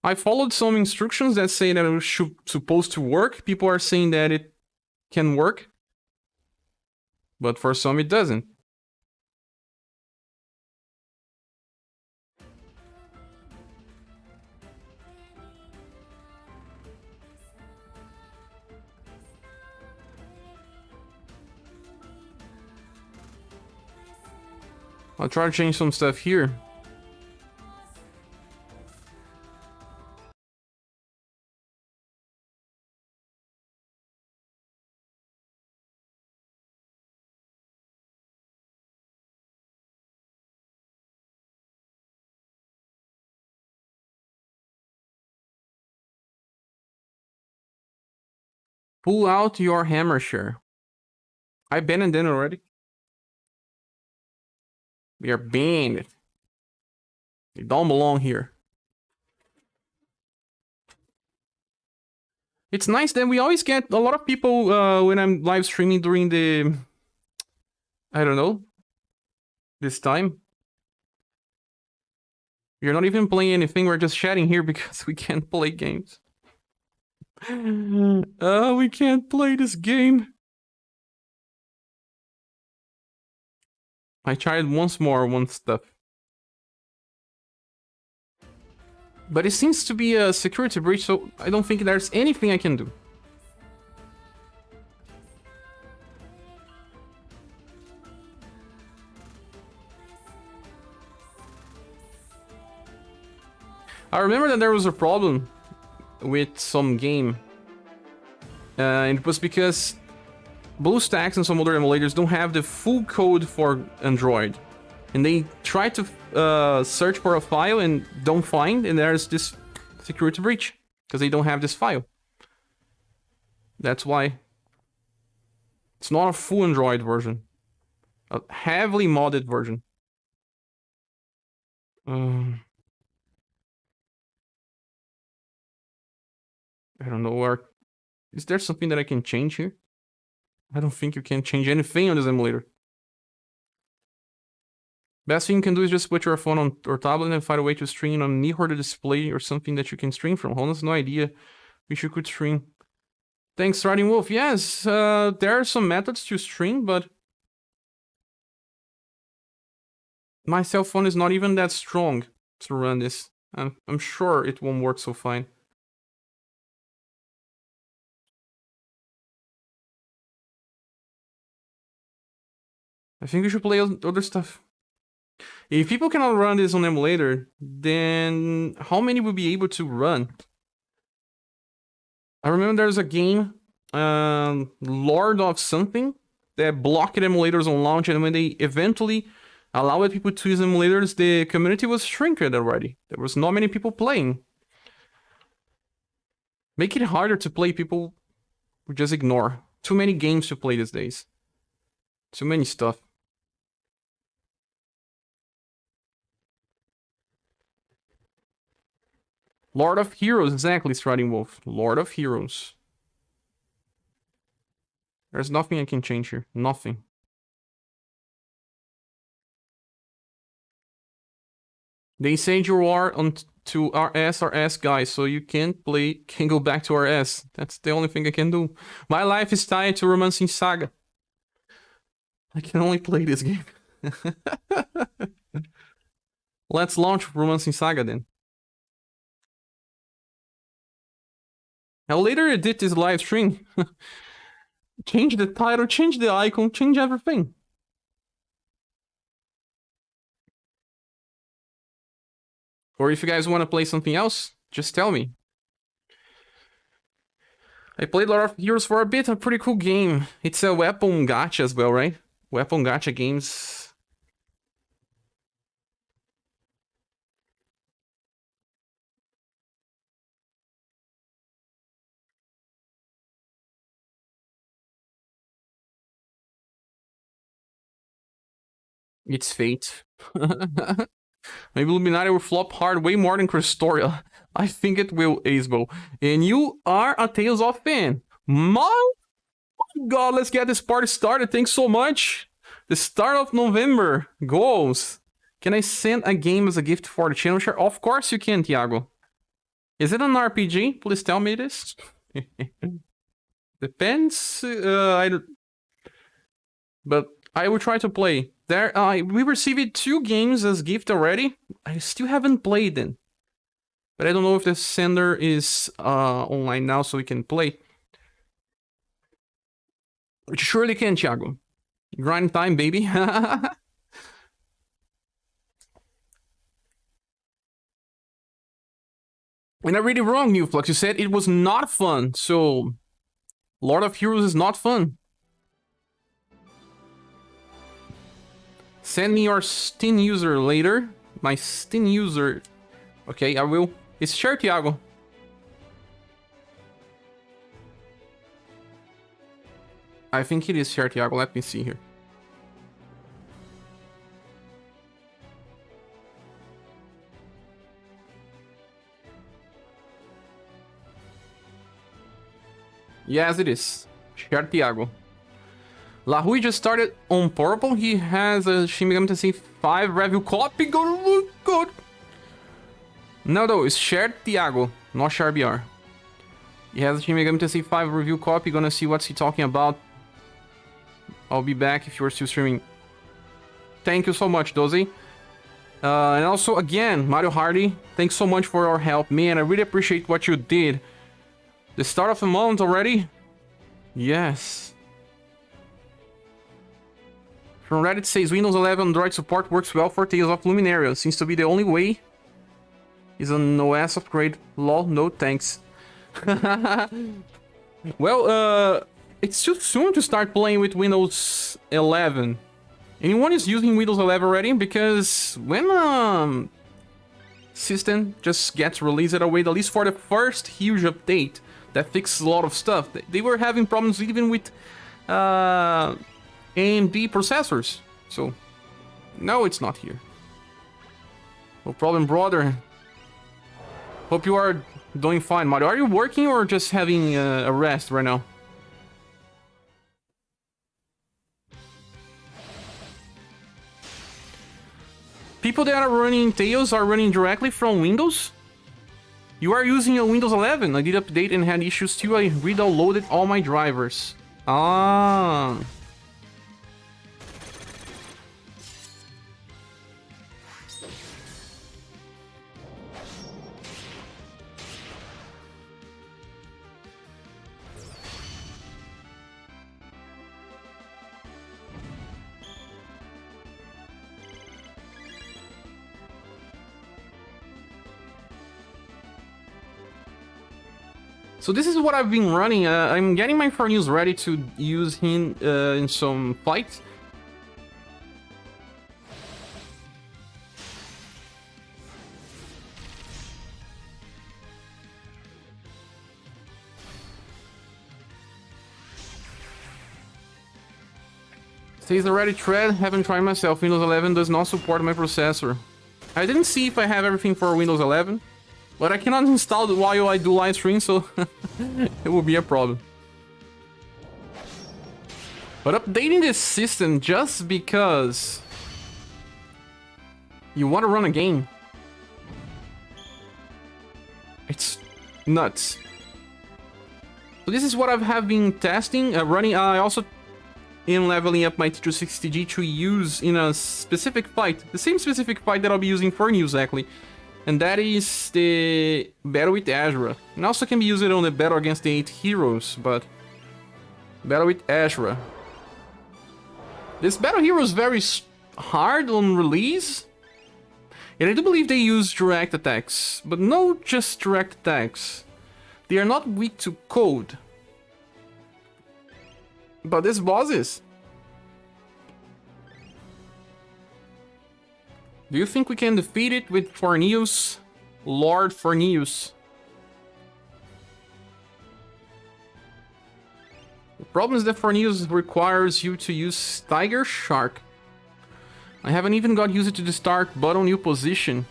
I followed some instructions that say that it was supposed to work. People are saying that it can work. But for some, it doesn't. I'll try to change some stuff here. Pull out your hammer share. I banned it already. We are banned. They don't belong here. It's nice that we always get a lot of people when I'm live streaming during the... I don't know. This time. We're not even playing anything, we're just chatting here because we can't play games. We can't play this game. I tried once more, one stuff. But it seems to be a security breach, so I don't think there's anything I can do. I remember that there was a problem with some game. And it was because BlueStacks and some other emulators don't have the full code for Android. And they try to search for a file and don't find, and there's this security breach. Because they don't have this file. That's why. It's not a full Android version. A heavily modded version. I don't know where... Is there something that I can change here? I don't think you can change anything on this emulator. Best thing you can do is just put your phone on or tablet and find a way to stream on me or the display or something that you can stream from. Hold on, no idea. Wish you could stream. Thanks, Riding Wolf. Yes, there are some methods to stream, but... My cell phone is not even that strong to run this. I'm sure it won't work so fine. I think we should play other stuff. If people cannot run this on emulator, then how many will be able to run? I remember there's a game, Lord of something, that blocked emulators on launch, and when they eventually allowed people to use emulators, the community was shrinking already. There was not many people playing. Make it harder to play, people will just ignore. Too many games to play these days. Too many stuff. Lord of Heroes, exactly, Striding Wolf. Lord of Heroes. There's nothing I can change here. Nothing. They said you are on to RS guys, so you can go back to RS. That's the only thing I can do. My life is tied to Romancing Saga. I can only play this game. Let's launch Romancing Saga then. I'll later edit this live stream. Change the title, change the icon, change everything. Or if you guys want to play something else, just tell me. I played Lord of Heroes for a bit, a pretty cool game. It's a weapon gacha as well, right? Weapon gacha games. It's fate. Maybe Luminati will flop hard way more than Cristoria. I think it will, Acebo. And you are a Tales of fan. My God, let's get this party started. Thanks so much. The start of November. Goals. Can I send a game as a gift for the channel share? Of course you can, Thiago. Is it an RPG? Please tell me this. Depends. But I will try to play. We received 2 games as gift already. I still haven't played them. But I don't know if the sender is online now so we can play. Which surely can, Thiago. Grind time, baby. And I read it wrong, New Flux. You said it was not fun. So, Lord of Heroes is not fun. Send me your Steam user later. My Steam user. Okay, I will. It's sure, Thiago. I think it is here, Thiago. Let me see here. Yes, it is. Share Thiago. Lahui just started on purple. He has a Shin Megami Tensei 5 review copy. Gonna look good. No, though, it's shared Thiago, not Scherbr. He has a Shin Megami Tensei 5 review copy. Gonna see what's he talking about. I'll be back if you're still streaming. Thank you so much, Dozy. And also, again, Mario Hardy, thanks so much for your help. Man, I really appreciate what you did. The start of the month already? Yes. From Reddit says, Windows 11 Android support works well for Tales of Luminaria. Seems to be the only way. Is an OS upgrade. Lol, no thanks. Well, it's too soon to start playing with Windows 11. Anyone is using Windows 11 already? Because when system just gets released, I'll wait at least for the first huge update that fixes a lot of stuff. They were having problems even with AMD processors. So, no, it's not here. No problem, brother. Hope you are doing fine, Mario. Are you working or just having a rest right now? People that are running Tails are running directly from Windows? You are using a Windows 11. I did update and had issues too. I re-downloaded all my drivers. Ah. So this is what I've been running. I'm getting my Farnews ready to use him in some fights. Says the Reddit thread, haven't tried myself. Windows 11 does not support my processor. I didn't see if I have everything for Windows 11. But I cannot install it while I do live stream, so it will be a problem. But updating this system just because you want to run a game, it's nuts. So this is what I have been testing, running. I also am leveling up my T260G to use in a specific fight, the same specific fight that I'll be using for news actually. And that is the battle with Ashra. And also can be used on the battle against the 8 heroes, but battle with Ashra. This battle hero is very hard on release. And I do believe they use direct attacks, but no just direct attacks. They are not weak to code. But this boss is. Do you think we can defeat it with Farnews? Lord Farnews. The problem is that Farnews requires you to use Tiger Shark. I haven't even got used to the start button new position.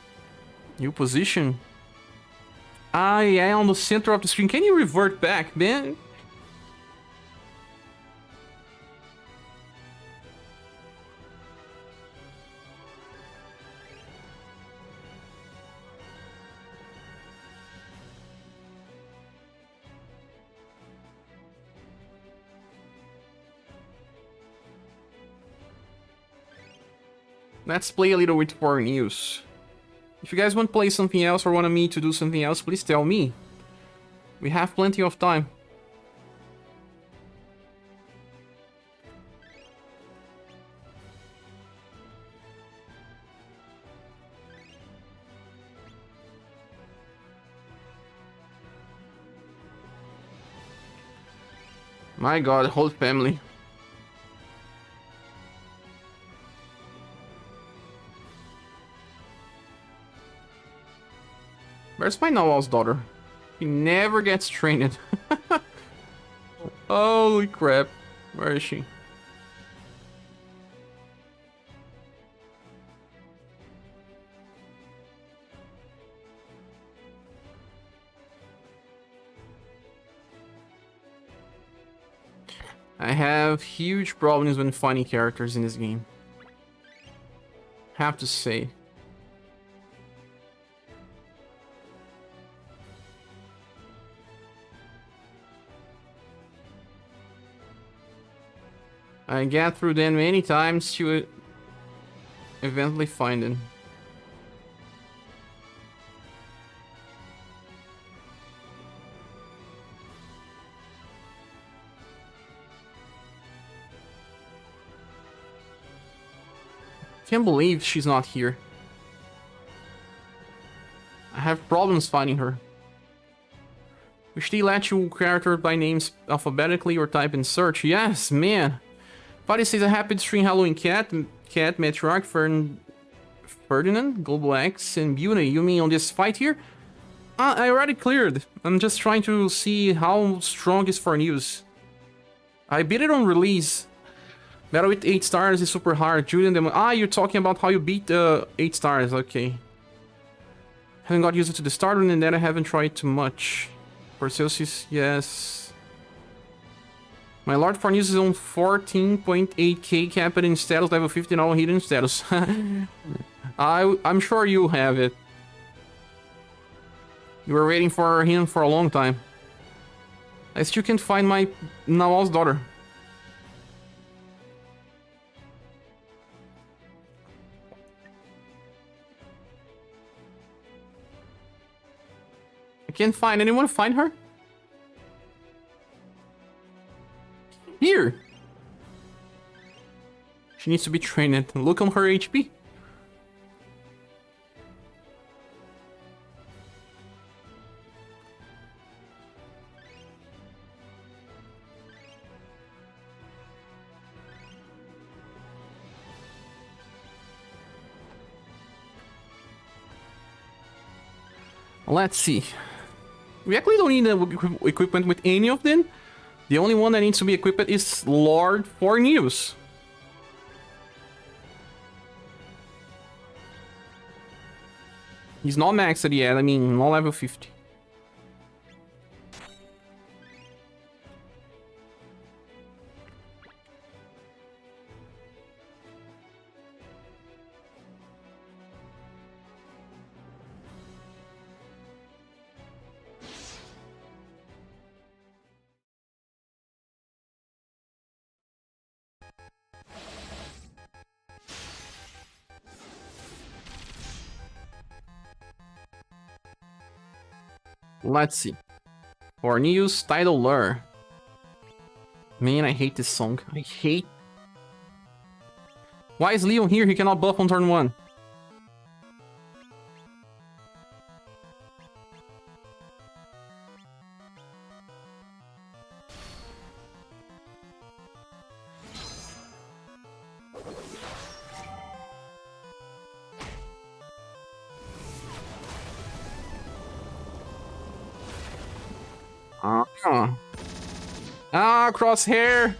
New position? Ah, yeah, on the center of the screen. Can you revert back, man? Let's play a little with Farnews. If you guys want to play something else or want me to do something else, please tell me. We have plenty of time. My god, whole family. Where's my Nawal's daughter? He never gets trained. Holy crap. Where is she? I have huge problems when finding characters in this game. Have to say. I get through them many times to eventually find them. Can't believe she's not here. I have problems finding her. Wish they let you character by names alphabetically or type in search. Yes, man. Buddy says a happy stream Halloween Cat, Metrarch, Ferdinand, Global X, and Beauty. You mean on this fight here? I already cleared. I'm just trying to see how strong is for news. I beat it on release. Battle with 8 stars is super hard. Julian, you're talking about how you beat 8 stars. Okay. Haven't got used to the starter, and then I haven't tried too much. Perseus, yes. My Lord Farnews is on 14.8k capped in status, level 50 now hidden status. I'm sure you have it. You were waiting for him for a long time. I still can't find my Nawal's daughter. I can't find anyone. Find her? Here! She needs to be trained. Look on her HP. Let's see. We actually don't need equipment with any of them. The only one that needs to be equipped is Lord Forneus. He's not maxed yet, I mean, not level 50. Let's see. Forneus title lure. Man, I hate this song. I hate. Why is Leon here? He cannot buff on turn 1. Crosshair!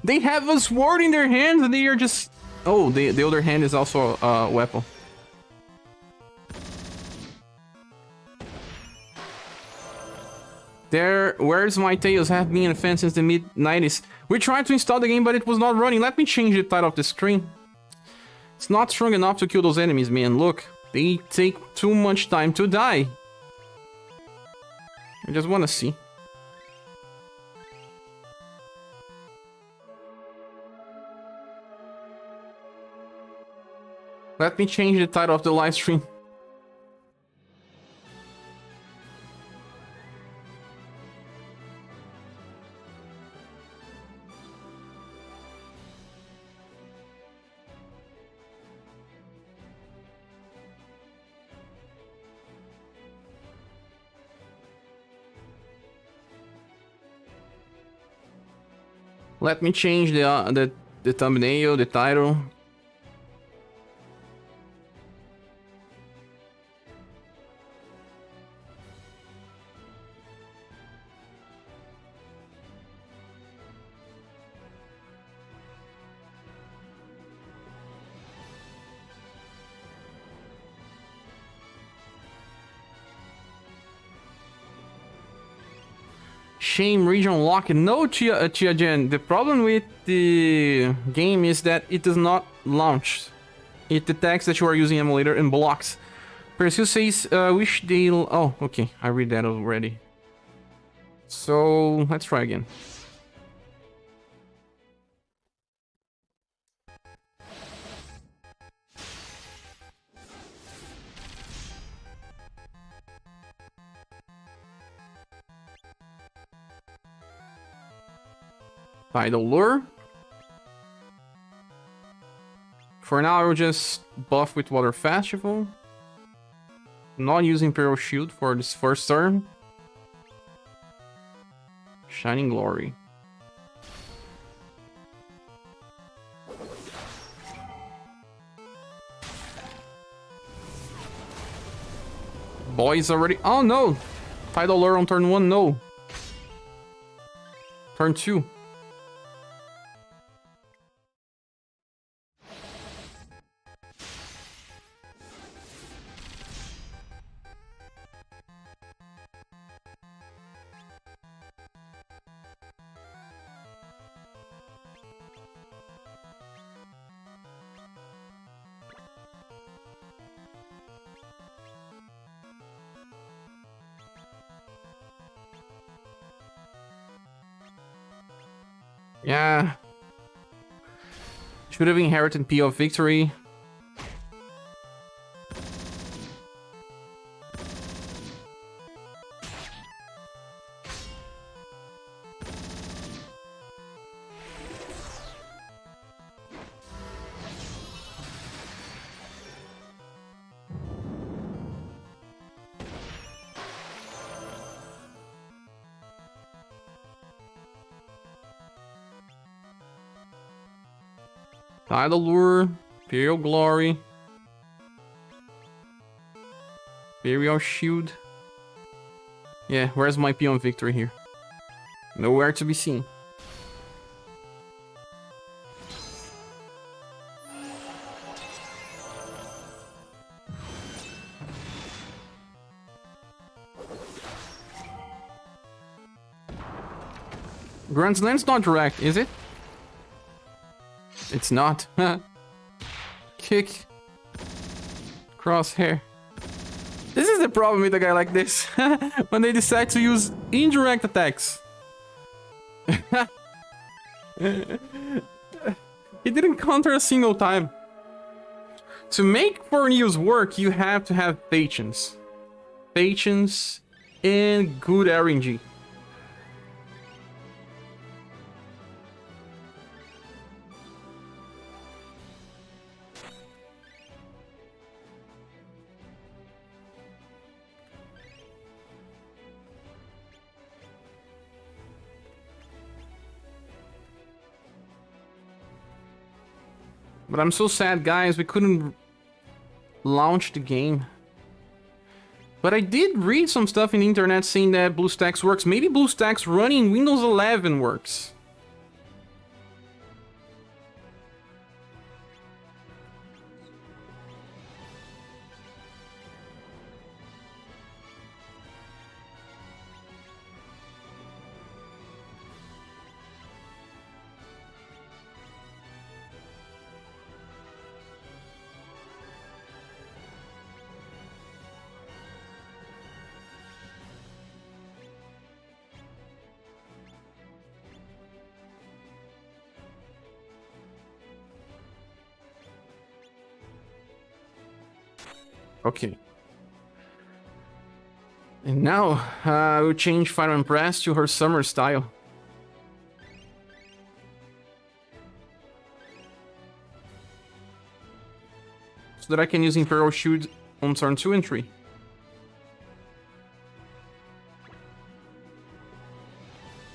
They have a sword in their hands and they are just... Oh, the other hand is also a weapon. Where's my Tails? Have been a fan since the mid-90s. We tried to install the game, but it was not running. Let me change the title of the screen. It's not strong enough to kill those enemies, man. Look, they take too much time to die. I just wanna see. Let me change the title of the live stream. Let me change the thumbnail, the title. shame, region lock. No, Chia Jen. The problem with the game is that it does not launch. It detects that you are using emulator and blocks. Persil says, wish they'll... Oh, okay. I read that already. So, let's try again. Tidal Lure. For now, I will just buff with Water Festival. Not using Imperial Shield for this first turn. Shining Glory. Boys already... Oh no! Tidal Lure on turn 1, no. Turn 2. Yeah. Should have inherited P of Victory. Tidal Lure, Imperial Glory, Imperial Shield. Yeah, where's my Peon Victory here? Nowhere to be seen. Grand Slam's not direct, is it? It's not. Kick. Crosshair. This is the problem with a guy like this. When they decide to use indirect attacks. He didn't counter a single time. To make Fornews work, you have to have patience. Patience and good RNG. But I'm so sad, guys, we couldn't launch the game. But I did read some stuff in the internet saying that BlueStacks works. Maybe BlueStacks running Windows 11 works. Okay. And now, we'll change Fire Empress to her summer style. So that I can use Imperial Shield on turn 2 and 3.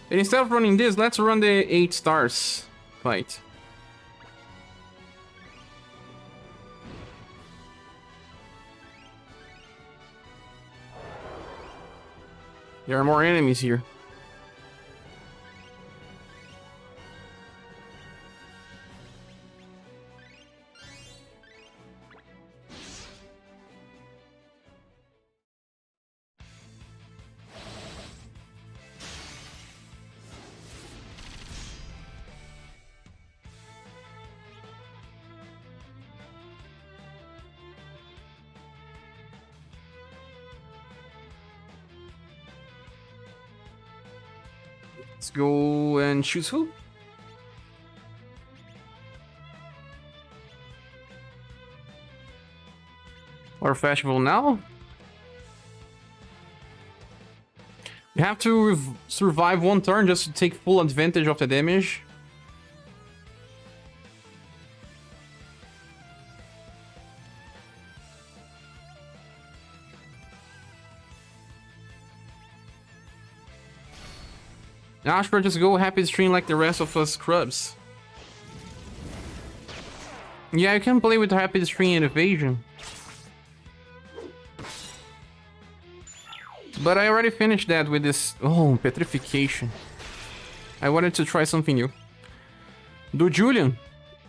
And instead of running this, let's run the 8 stars fight. There are more enemies here. Let's go and choose who? Or festival now? You have to survive one turn just to take full advantage of the damage. Now, Scherbr, just go happy stream like the rest of us scrubs. Yeah, you can play with Rapid String and Evasion. But I already finished that with this... Oh, Petrification. I wanted to try something new. Do Julian.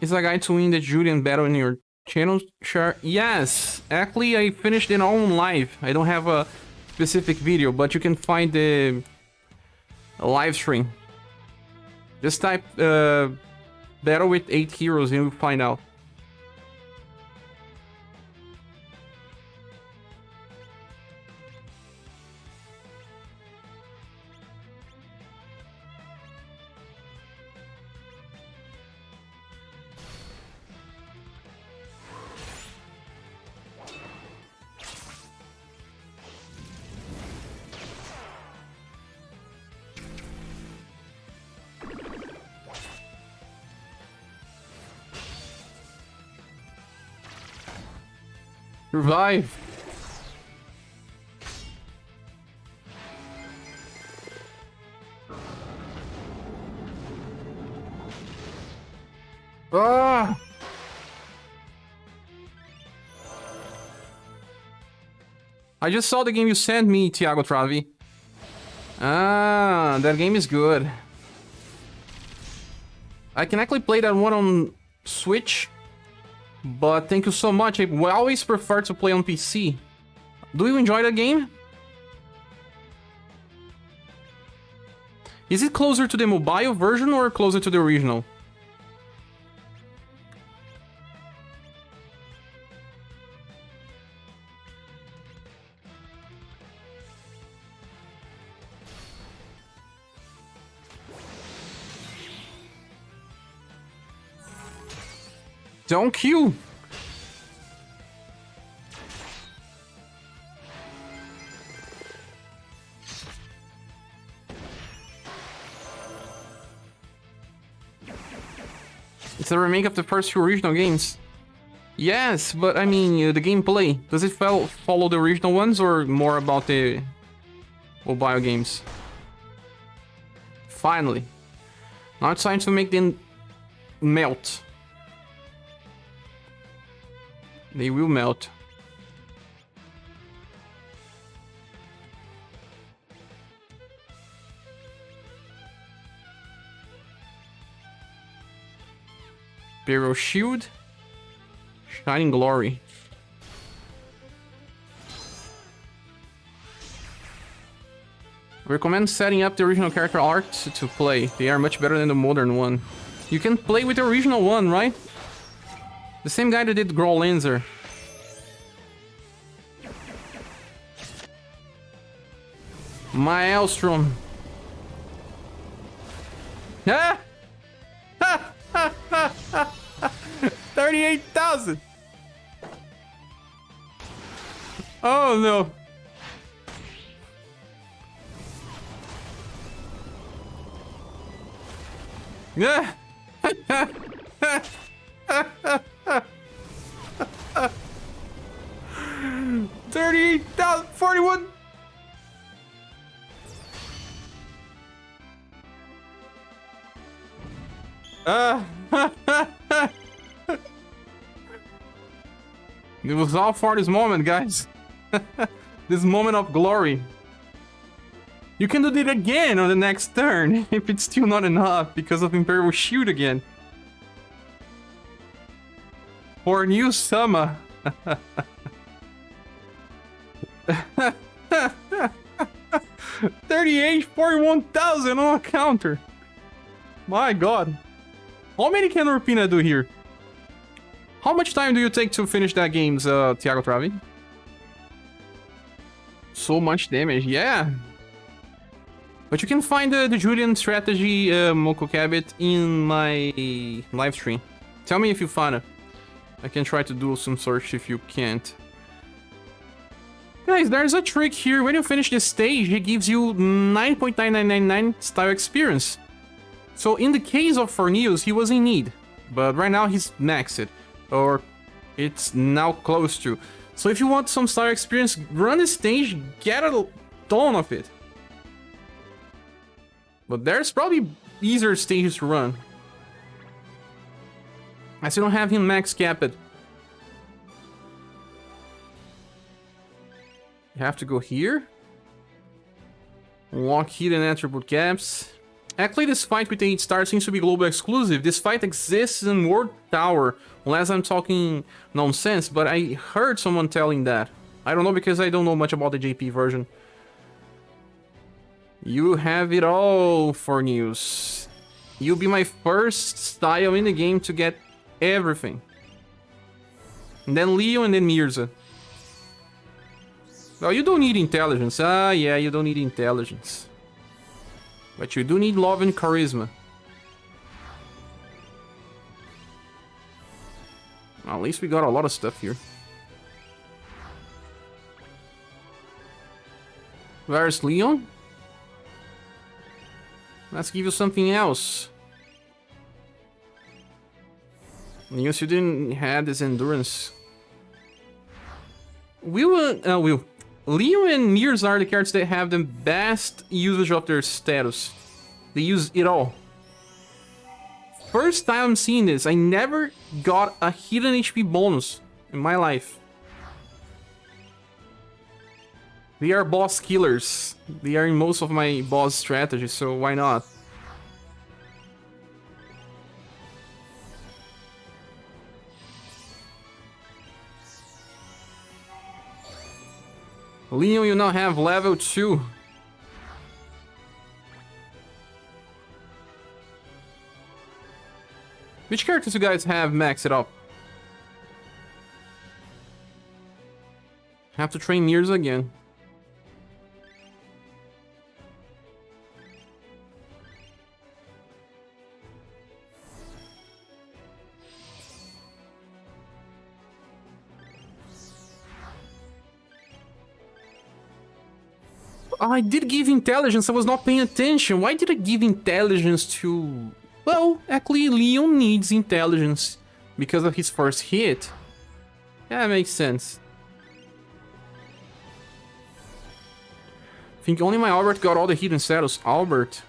Is a guide to win the Julian battle in your channel, Char? Yes! Actually, I finished it all on live. I don't have a specific video, but you can find the live stream. Just type battle with 8 heroes and you'll find out. Revive. Ah! I just saw the game you sent me, Thiago Travi. Ah, that game is good. I can actually play that one on Switch. But thank you so much. I always prefer to play on PC. Do you enjoy the game? Is it closer to the mobile version or closer to the original? Don't queue. It's a remake of the first two original games. Yes, but I mean, the gameplay. Does it follow the original ones or more about the mobile games? Finally. Now it's time to make them melt. They will melt. Imperial Shield. Shining Glory. Recommend setting up the original character art to play. They are much better than the modern one. You can play with the original one, right? The same guy that did Growlancer. Maelstrom. Ah! 38,000. Oh no. Yeah. 38,000, 41. It was all for this moment, guys. This moment of glory. You can do it again on the next turn if it's still not enough because of Imperial Shield again. For new summer. 41,000 on a counter. My god. How many can Urpina do here? How much time do you take to finish that game, Thiago Travi? So much damage, yeah. But you can find the Julian strategy Moko Cabot in my live stream. Tell me if you find it. I can try to do some search if you can't. Guys, there's a trick here. When you finish this stage, it gives you 9.9999 style experience. So in the case of Forneus, he was in need. But right now he's maxed. Or it's now close to. So if you want some style experience, run this stage, get a ton of it. But there's probably easier stages to run. I still don't have him max capped. You have to go here. Unlock hidden attribute caps. Actually, this fight with the 8 stars seems to be global exclusive. This fight exists in World Tower. Unless I'm talking nonsense, but I heard someone telling that. I don't know because I don't know much about the JP version. You have it all for news. You'll be my first style in the game to get everything. And then Leo and then Mirza. Well, you don't need intelligence. Ah, yeah, you don't need intelligence. But you do need love and charisma. Well, at least we got a lot of stuff here. Where's Leon? Let's give you something else. Because you didn't have this endurance. Leo and Mirza are the characters that have the best usage of their status. They use it all. First time I'm seeing this, I never got a hidden HP bonus in my life. They are boss killers. They are in most of my boss strategies, so why not? Leon, you now have level 2. Which characters you guys have maxed up? Have to train Mirza again. Oh, I did give intelligence, I was not paying attention. Why did I give intelligence to... Well, actually, Leon needs intelligence because of his first hit. Yeah, makes sense. I think only my Albert got all the hidden status. Albert.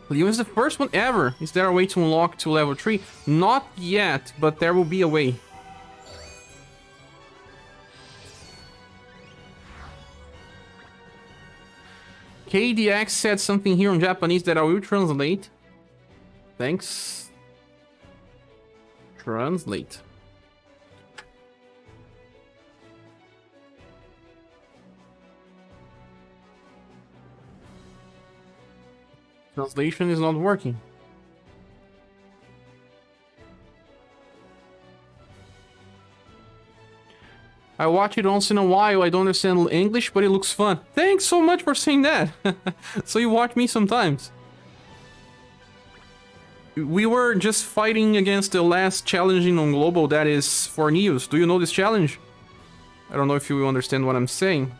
Leon is the first one ever. Is there a way to unlock to level 3? Not yet, but there will be a way. KDX said something here in Japanese that I will translate. Thanks. Translate. Translation is not working. I watch it once in a while. I don't understand English, but it looks fun. Thanks so much for saying that. So you watch me sometimes. We were just fighting against the last challenging on Global, that is for Neos. Do you know this challenge? I don't know if you understand what I'm saying.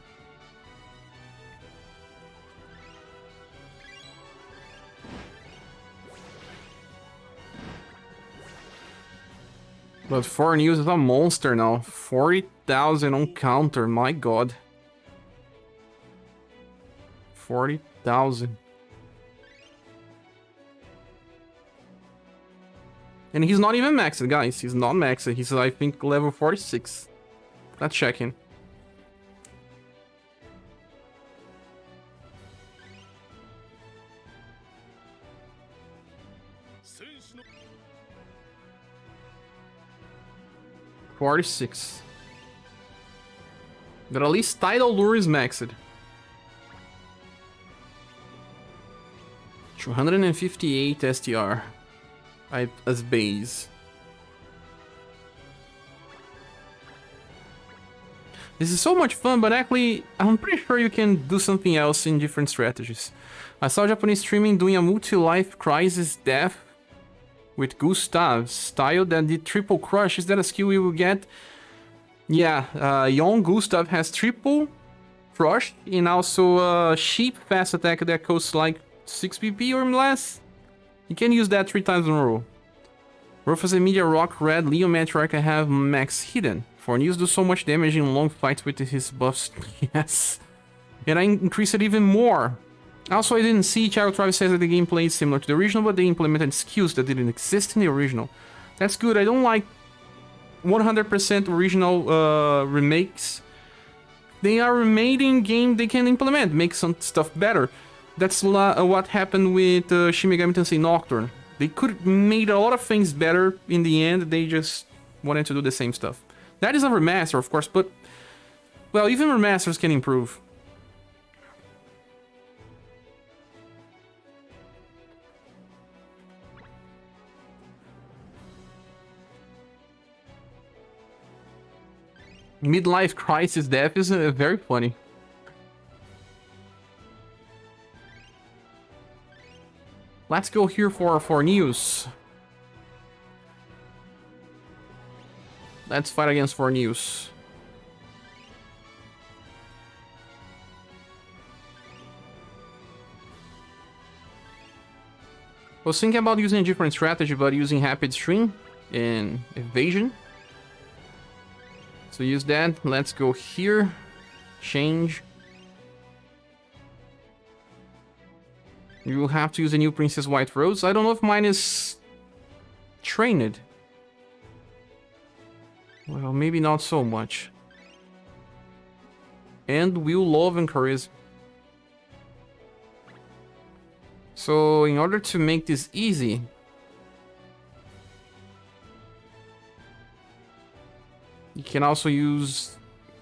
But 4 News is a monster now. 40,000 on counter, my god. 40,000. And he's not even maxed, guys. He's not maxed. He's, I think, level 46. Let's check in. $46. But at least Tidal Lure is maxed. 258 STR. As base. This is so much fun, but actually, I'm pretty sure you can do something else in different strategies. I saw Japanese streaming doing a multi-life crisis death with Gustav's style that did triple crush. Is that a skill you will get? Yeah, young Gustav has triple crush and also a sheep fast attack that costs like 6 PP or less. You can use that 3 times in a row. Rufus and Media Rock Red Leo Matriarch have max hidden. Fornews do so much damage in long fights with his buffs. Yes. And I increase it even more. Also, I didn't see Child Travis says that the gameplay is similar to the original, but they implemented skills that didn't exist in the original. That's good. I don't like 100% original remakes. They are remaking game they can implement, make some stuff better. That's what happened with Shin Megami Tensei Nocturne. They could have made a lot of things better in the end, they just wanted to do the same stuff. That is a remaster, of course, but... well, even remasters can improve. Midlife crisis death is very funny. Let's go here for news. Let's fight against for news. I was thinking about using a different strategy, but using Rapid Stream and Evasion. So use that. Let's go here. Change. You will have to use a new Princess White Rose. I don't know if mine is trained. Well, maybe not so much. And Will, Love, and Charisma. So, in order to make this easy... you can also use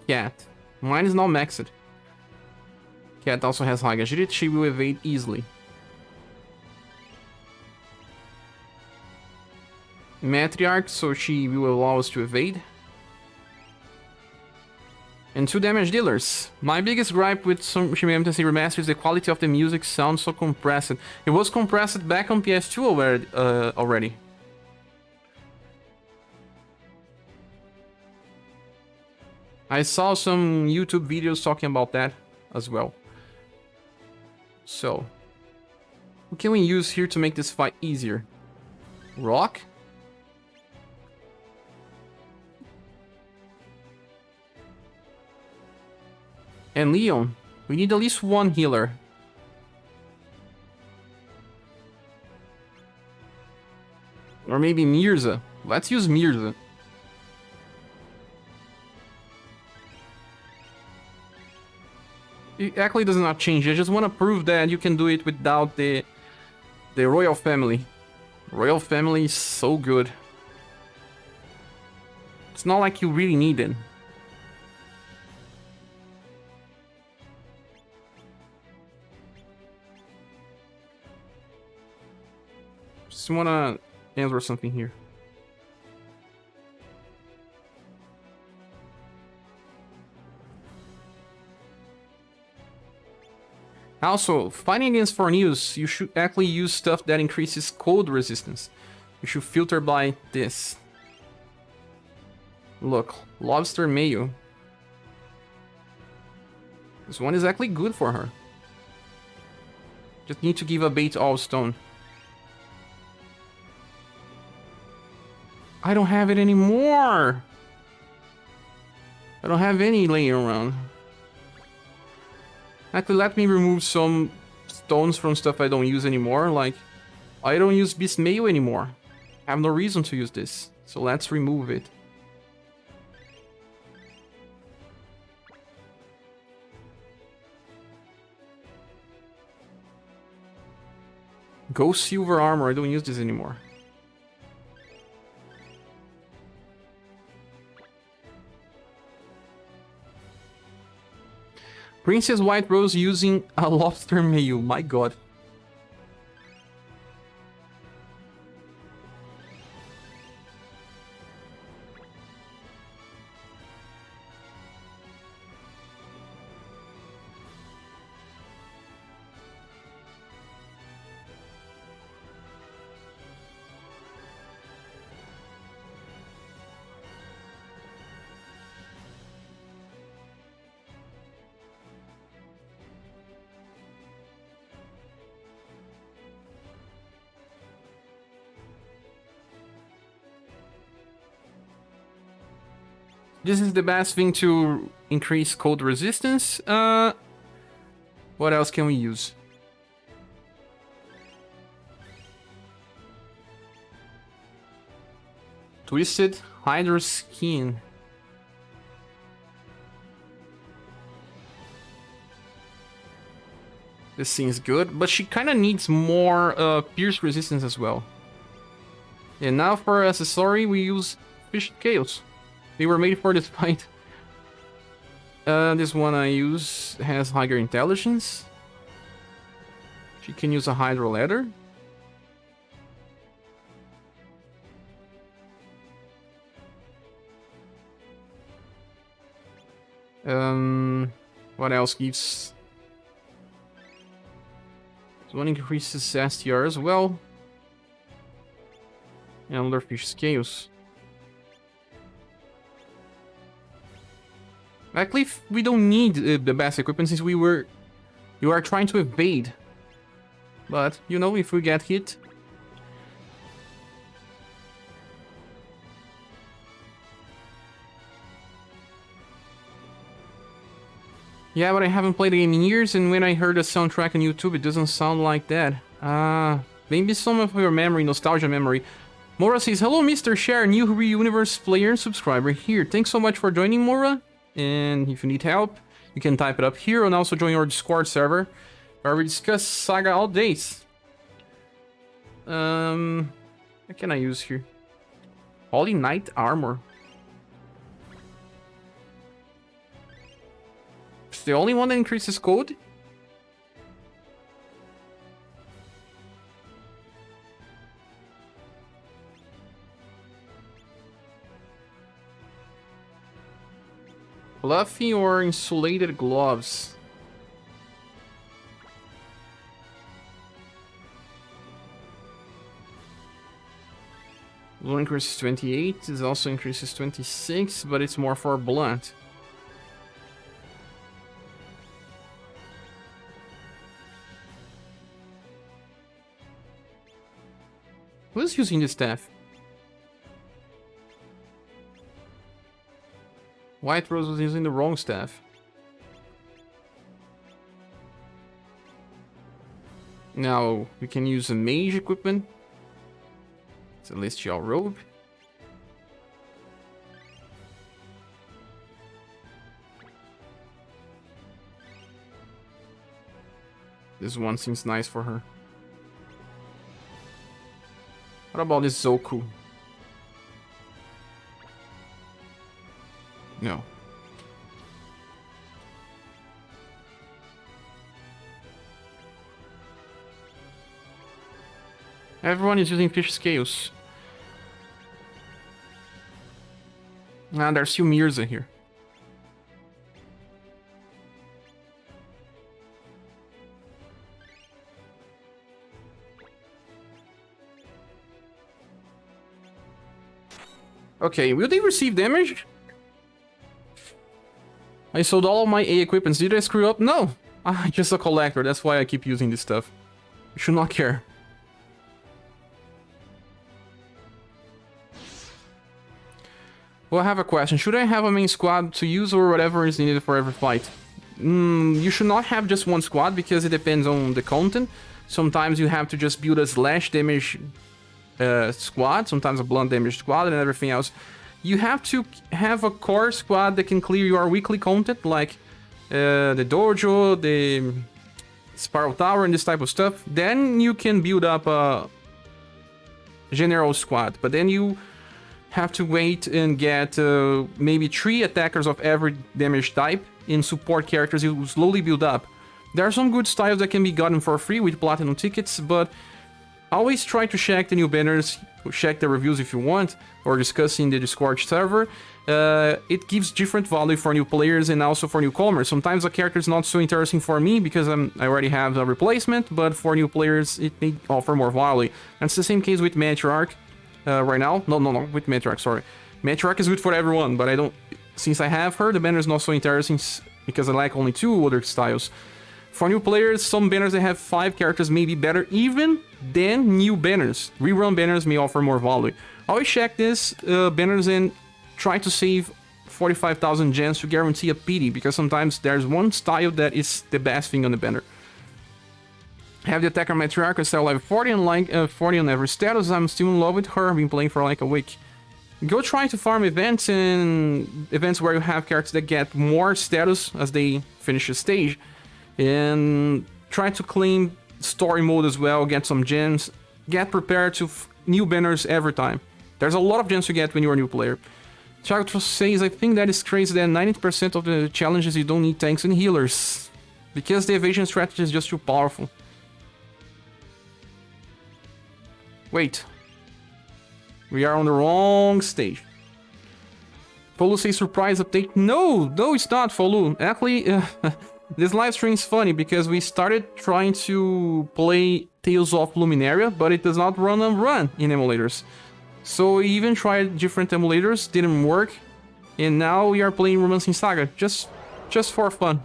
Cat. Mine is not maxed. Cat also has high agility. She will evade easily. Matriarch, so she will allow us to evade. And 2 damage dealers. My biggest gripe with some Shin Megami Tensei Remaster is the quality of the music sounds so compressed. It was compressed back on PS2 already. I saw some YouTube videos talking about that as well. So, what can we use here to make this fight easier? Rock? And Leon. We need at least one healer. Or maybe Mirza. Let's use Mirza. It actually does not change. I just want to prove that you can do it without the royal family. Royal family is so good. It's not like you really need it. Just want to answer something here. Also, fighting against Fornews, you should actually use stuff that increases cold resistance. You should filter by this. Look, Lobster Mayo. This one is actually good for her. Just need to give a bait all stone. I don't have it anymore! I don't have any laying around. Actually, let me remove some stones from stuff I don't use anymore. Like, I don't use Beast Mail anymore. I have no reason to use this. So let's remove it. Ghost Silver Armor, I don't use this anymore. Princess White Rose using a Lobster Mail, my god. This is the best thing to increase cold resistance. What else can we use? Twisted Hydro Skin. This seems good, but she kind of needs more pierce resistance as well. And now for accessory, we use Fish Chaos. They were made for this fight. This one I use has higher intelligence. She can use a Hydro Ladder. What else gives? This one increases STR as well. And another Fish Scales. Actually, we don't need the best equipment since you are trying to evade. But, you know, if we get hit... Yeah, but I haven't played it in years, and when I heard the soundtrack on YouTube, it doesn't sound like that. Maybe some of your memory, nostalgia memory. Mora says, hello Mr. Scherbr, new UniverSe player and subscriber here. Thanks so much for joining, Mora. And if you need help, you can type it up here and also join our Discord server, where we discuss Saga all days. What can I use here? Holy Knight Armor. It's the only one that increases code? Fluffy or insulated gloves? One increases 28, this also increases 26, but it's more for blunt. Who's using this staff? White Rose was using the wrong staff. Now, we can use a mage equipment. Celestial Robe. This one seems nice for her. What about this Zoku? No. Everyone is using fish scales. Ah, there's still Mirza here. Okay, will they receive damage? I sold all of my A equipments. Did I screw up? No! I'm just a collector, that's why I keep using this stuff. You should not care. Well, I have a question. Should I have a main squad to use or whatever is needed for every fight? You should not have just one squad because it depends on the content. Sometimes you have to just build a slash damage squad, sometimes a blunt damage squad and everything else. You have to have a core squad that can clear your weekly content, like the dojo, the spiral tower, and this type of stuff. Then you can build up a general squad, but then you have to wait and get maybe 3 attackers of every damage type in support characters. You slowly build up. There are some good styles that can be gotten for free with platinum tickets, but always try to check the new banners, check the reviews if you want, or discuss in the Discord server. It gives different value for new players and also for newcomers. Sometimes a character is not so interesting for me because I already have a replacement, but for new players it may offer more value. And it's the same case with Matriarch right now. No, with Matriarch, sorry. Matriarch is good for everyone, but I don't... Since I have her, the banner is not so interesting because I like only 2 other styles. For new players, some banners that have 5 characters may be better even than new banners. Rerun banners may offer more value. Always check this banners and try to save 45,000 gems to guarantee a PD, because sometimes there's one style that is the best thing on the banner. Have the attacker matriarch style level 40 and like 40 on every status. I'm still in love with her. I've been playing for like a week. Go try to farm events, and events where you have characters that get more status as they finish a stage, and try to claim story mode as well, get some gems, get prepared to new banners every time. There's a lot of gems to get when you're a new player. Chaco says, I think that is crazy that 90% of the challenges you don't need tanks and healers, because the evasion strategy is just too powerful. Wait. We are on the wrong stage. Folu says surprise update. No, it's not, Folu. Actually, this live stream is funny because we started trying to play Tales of Luminaria, but it does not run in emulators. So we even tried different emulators, didn't work, and now we are playing Romancing Saga just for fun,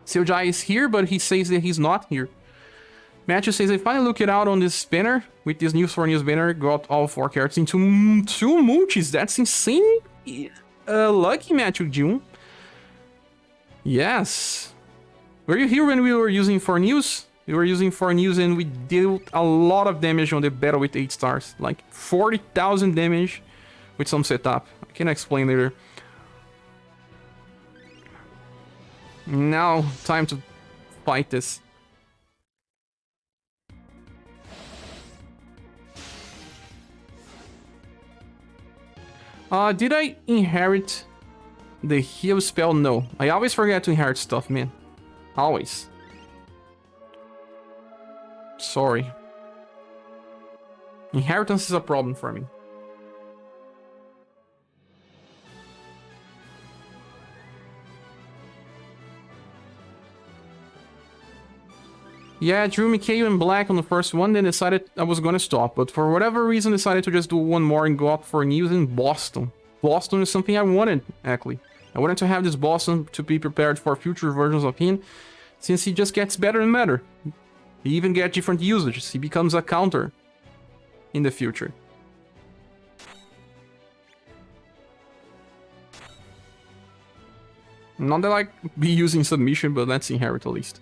Seojai is here, but he says that he's not here. Matthew says, I finally looked it out on this banner. With this News for News banner, got all 4 characters into 2 multis. That's insane. Lucky Matthew June. Yes. Were you here when we were using 4 News? We were using 4 News and we dealt a lot of damage on the battle with 8 stars. Like 40,000 damage with some setup. I can explain later. Now, time to fight this. Did I inherit the heal spell? No. I always forget to inherit stuff, man. Always. Sorry. Inheritance is a problem for me. Yeah, I drew Mikhail in black on the first one, then decided I was gonna stop, but for whatever reason decided to just do one more and go up for news in Boston. Boston is something I wanted, actually. I wanted to have this Boston to be prepared for future versions of him, since he just gets better and better. He even gets different usages, he becomes a counter in the future. Not that I be using submission, but let's inherit at least.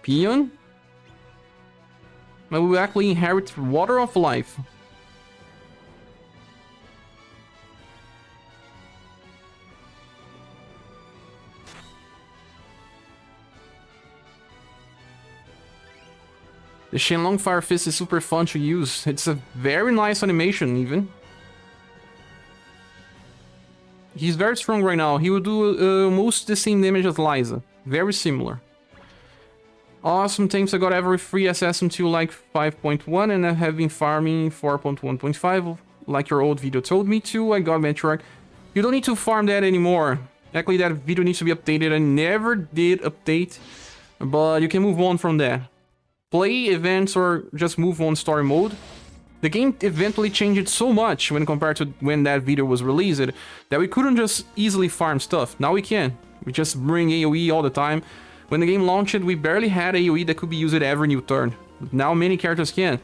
Peon? I will actually inherit Water of Life. The Shenlong Fire Fist is super fun to use. It's a very nice animation, even. He's very strong right now. He will do almost the same damage as Liza. Very similar. Awesome, thanks. I got every free SS until like 5.1 and I have been farming 4.1.5 like your old video told me to. I got Matriarch. You don't need to farm that anymore. Actually, that video needs to be updated. I never did update, but you can move on from that. Play events or just move on story mode. The game eventually changed so much when compared to when that video was released that we couldn't just easily farm stuff. Now we can. We just bring AoE all the time. When the game launched, we barely had AoE that could be used every new turn. Now many characters can.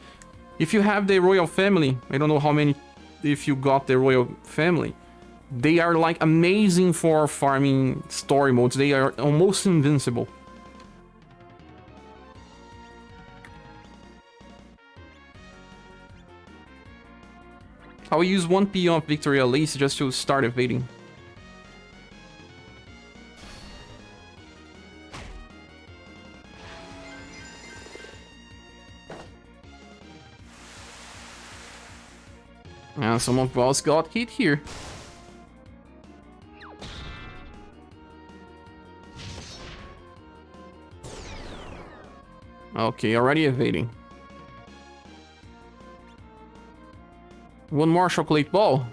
If you have the Royal Family, I don't know how many if you got the Royal Family, they are like amazing for farming story modes. They are almost invincible. I will use 1 Peon of Victory at least just to start evading. And some of us got hit here. Okay, already evading. One more chocolate ball.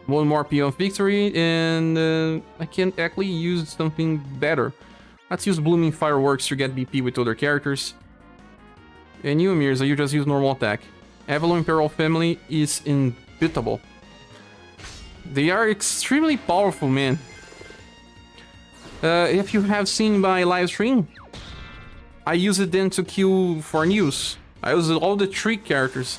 One more Peon of Victory, and I can actually use something better. Let's use Blooming Fireworks to get BP with other characters. And you, Mirza, you just use normal attack. Avalon Imperial Family is unbeatable. They are extremely powerful, man. If you have seen my live stream, I use it then to kill for news. I use all the 3 characters.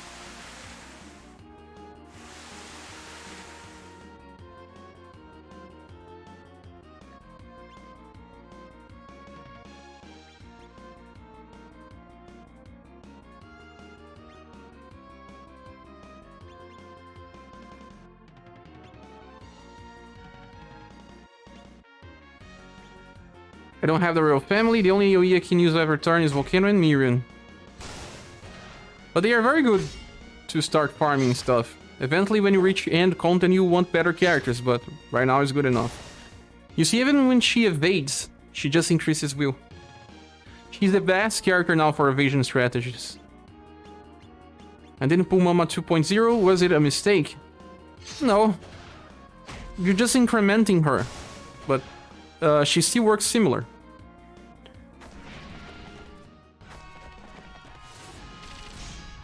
I don't have the royal family. The only AoE I can use every turn is Volcano and Miriam. But they are very good to start farming stuff. Eventually, when you reach end content, you want better characters, but right now it's good enough. You see, even when she evades, she just increases will. She's the best character now for evasion strategies. I didn't pull Mama 2.0. Was it a mistake? No. You're just incrementing her. But she still works similar.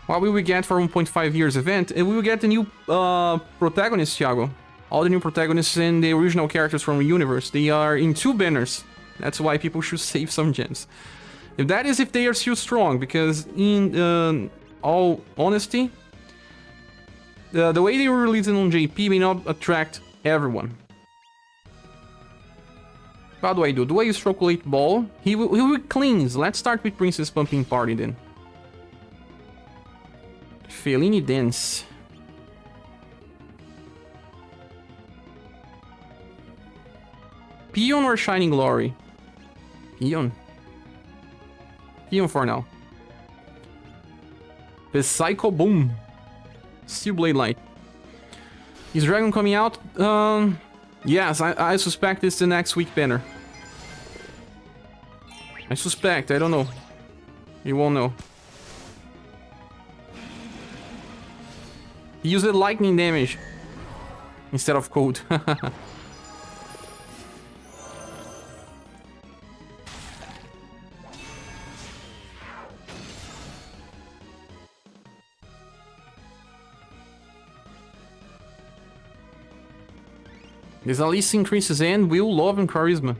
What will we get for 1.5 years event? We will get the new protagonist, Thiago. All the new protagonists and the original characters from UniverSe. They are in 2 banners. That's why people should save some gems. If that is if they are still strong, because in all honesty, the way they were releasing on JP may not attract everyone. How do I do? Do I use Chocolate Ball? He will cleanse. Let's start with Princess Pumping Party then. Fellini Dance. Peon or Shining Glory? Peon. Peon for now. The Psycho Boom. Steel Blade Light. Is Dragon coming out? Yes, I suspect it's the next week banner. I suspect, I don't know. You won't know. He used lightning damage instead of cold. This at least increases and will, love, and charisma.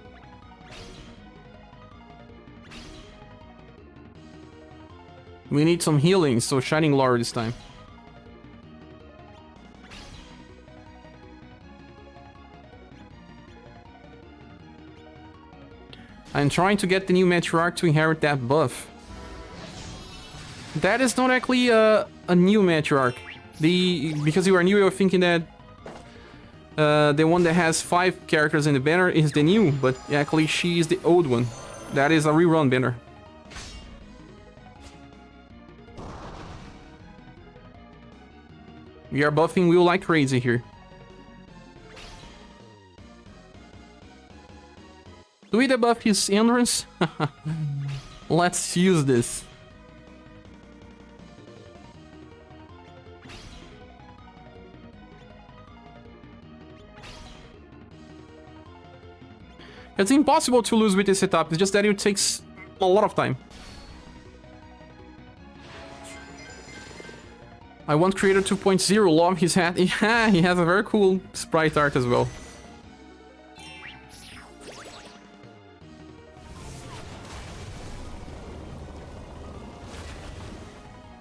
We need some healing, so Shining Glory this time. I'm trying to get the new Matriarch to inherit that buff. That is not actually a new Matriarch. Because you are new, you're thinking that the one that has 5 characters in the banner is the new, but actually she is the old one. That is a rerun banner. We are buffing Will like crazy here. Do we debuff his entrance? Let's use this. It's impossible to lose with this setup, it's just that it takes a lot of time. I want Creator 2.0, love his hat. Yeah, he has a very cool sprite art as well.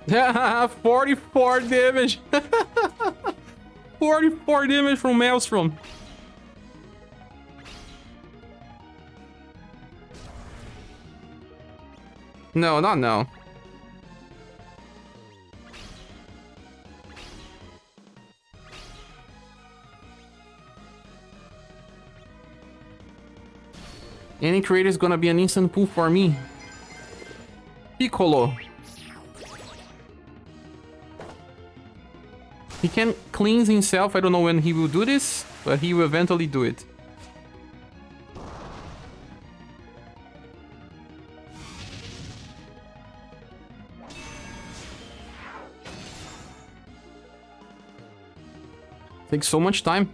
Yeah, 44 damage! 44 damage from Maelstrom. No, not now. Any creator is gonna be an instant pull for me. Piccolo. He can cleanse himself. I don't know when he will do this, but he will eventually do it. Takes so much time.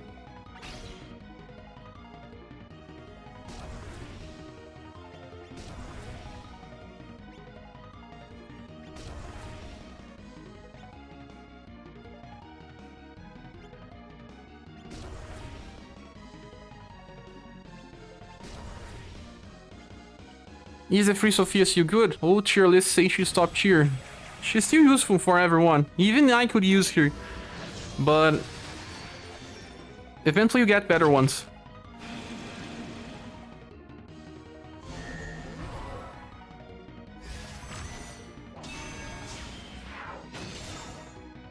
Is the free Sophia still good? Oh, cheer, let's say she stopped cheer. She's still useful for everyone. Even I could use her. But eventually you get better ones.